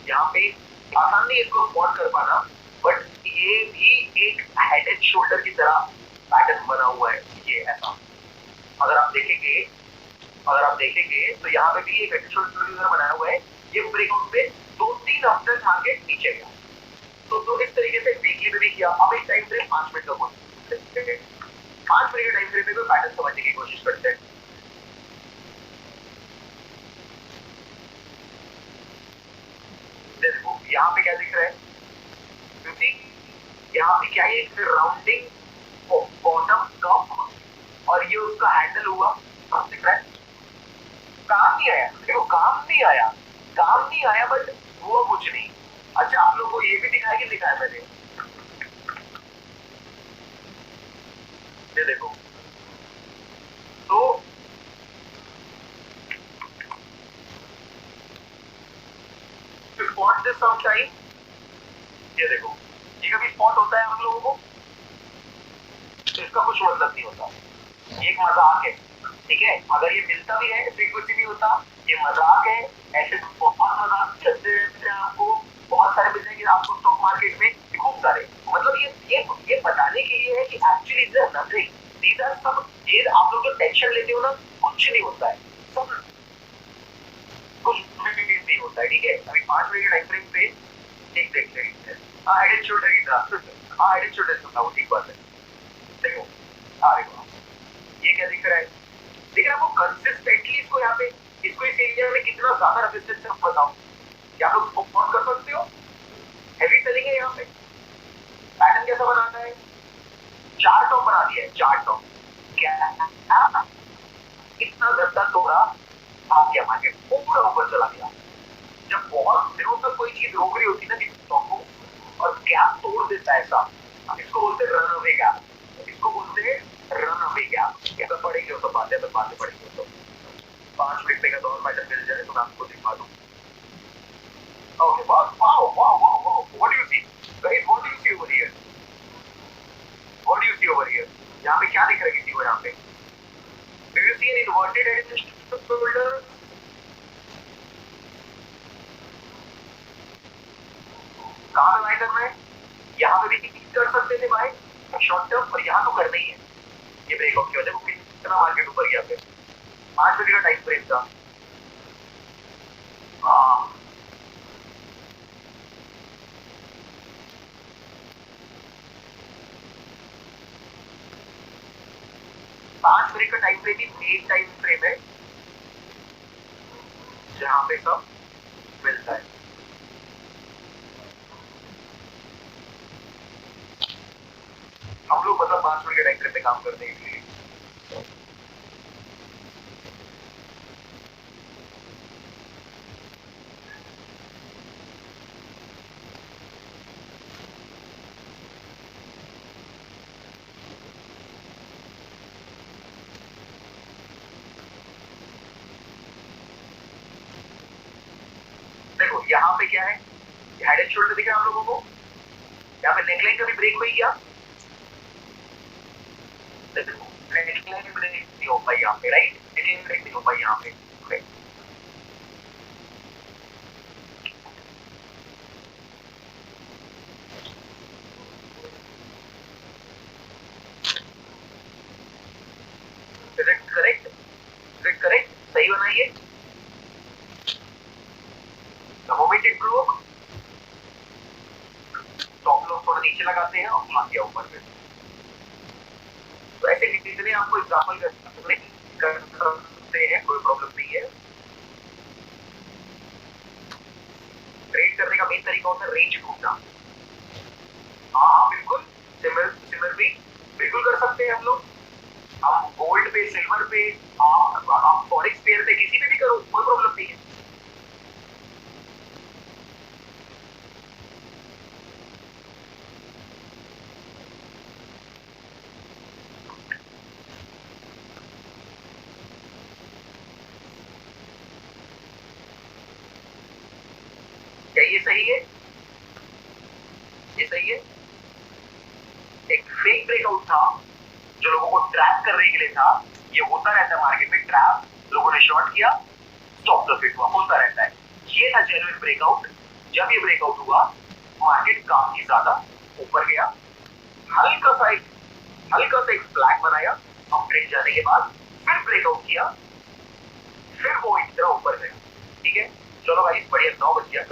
यहाँ पे आसान नहीं इसको स्पॉट कर पाना, बट ये भी एक हेड एंड शोल्डर की तरह पैटर्न बना हुआ है। ये ऐसा अगर आप देखेंगे तो यहाँ पे भी एक हेड एंड शोल्डर की तरह बनाया हुआ है। ये ब्रेकआउट पे 2-3 हफ्ते मार्केट नीचे गया, तो इस तरीके से वीकली में भी किया। अब एक टाइम फ्रेम 5 मिनट का 5 मिनट के टाइम फ्रेम में कोई पैटर्न समझने की कोशिश करते हैं। देखो यहाँ पे क्या दिख रहा है, क्योंकि यहाँ पे क्या है, एक राउंडिंग बॉटम टॉप और ये उसका हैंडल हुआ, दिख रहा है। काम नहीं आया, देखो काम नहीं आया बट हुआ कुछ नहीं। अच्छा आप लोगों को ये भी दिखाया कि दिखाया मैंने, ये देखो तो स्पॉट दिस समटाइम, ये देखो ये कभी स्पॉट होता है हम लोगों को, तो इसका कुछ मतलब नहीं होता, ये एक मजाक है, ठीक है। अगर ये मिलता भी है फ्रीक्वेंसी भी होता, ये मजाक है। ऐसे बहुत मजाक चलते रहते हैं, आपको बहुत सारे मिल जाएंगे आपको स्टॉक मार्केट में, खूब सारे। मतलब ये बताने के लिए है कि actually this is nothing, these are सब, ये आप लोग जो टेंशन लेते हो ना, कुछ नहीं होता है, सब कुछ भी नहीं होता है, ठीक है। अभी 5 मिनट के टाइम फ्रेम पे एक देख लेंगे, हाँ हेड एंड शोल्डर की तरह, हाँ हेड एंड शोल्डर था वो, ठीक बात है। देखो हाँ देखो ये क्या दिख रहा है, लेकिन आपको कंसिस्टेंटली इसको यहाँ पे, इसको इस एरिया में कितना ज्यादा रेजिस्टेंस है बताओ, क्या आप लोग स्पॉट कर सकते हो। हैवी सेलिंग है यहाँ पे, पैटर्न कैसा बनाता है, 4 टॉप बना दिया है, 4 टॉप, क्या इतना गंदा तोड़ा, आप क्या मार्केट पूरा ऊपर चला गया। जब बहुत दिनों तक कोई चीज रोक रही होती है ना स्टॉक को, और गैप तोड़ देता है ऐसा, इसको बोलते रन अवे गैप, इसको बोलते हैं रन अवे गैप। ये तो पढ़ेंगे, वो तो बातें पढ़ेंगे, तो 5 मिनट का तो और पैटर्न मिल जाए तो मैं आपको दिखा दूं। Okay wow wow wow wow, what do you see guys, what do you see over here, what do you see over here, यहाँ पे क्या दिख रहा है किसी को, यहाँ पे do you see an inverted head and shoulder, कहाँ पे बाय करना है, यहाँ पे भी कर सकते थे बाय शॉर्ट टर्म, पर यहाँ तो करना ही है। ये ब्रेकआउट की वजह से कितना मार्केट ऊपर गया, फिर 5 मिनट का टाइम फ्रेम था। हाँ 5 मिनट का टाइम फ्रेम ही मेन टाइम फ्रेम है जहाँ पे सब मिलता है। हम लोग मतलब 5 मिनट के टाइम फ्रेम पे काम करते हैं, इसलिए देखो यहाँ पे क्या है, हेड एंड शोल्डर दिख रहा है आप लोगों को, यहाँ पे नेकलाइन कभी ब्रेक हुई क्या, देखो नेकलाइन ब्रेक नहीं हो पाई यहाँ पे, राइट, नेकलाइन ब्रेक नहीं हो पाई यहाँ पे, राइट। करेक्ट करेक्ट, सही बनाइए। मोमेंट इट ब्रोक, टॉप लोग थोड़ा नीचे लगाते हैं और भाग गया ऊपर में। तो ऐसे कितने आपको एग्जांपल कर सकते हैं, कोई प्रॉब्लम नहीं है। ट्रेड करने का मेन तरीका होता है रेंज ढूंढना। हाँ बिल्कुल, सिमिलर भी बिल्कुल कर सकते हैं हम लोग, हम गोल्ड पे, सिल्वर पे, आप फॉरेक्स पेयर पे, किसी पे भी करो, कोई प्रॉब्लम नहीं है। क्या ये सही है, ये सही है। एक फेक ब्रेकआउट था जो लोगों को ट्रैप करने के लिए था, ये होता रहता है मार्केट में, ट्रैप, लोगों ने शॉर्ट किया, स्टॉप लॉस हिट हुआ, होता रहता है। ये था जेन्युइन ब्रेकआउट जब ये ब्रेकआउट हुआ मार्केट काफी ज्यादा ऊपर गया, हल्का सा एक फ्लैग बनाया, अपट्रेंड जाने के बाद फिर ब्रेकआउट किया, फिर वो इस तरह ऊपर गया। ठीक है, चलो भाई बढ़िया, 9 बज गया।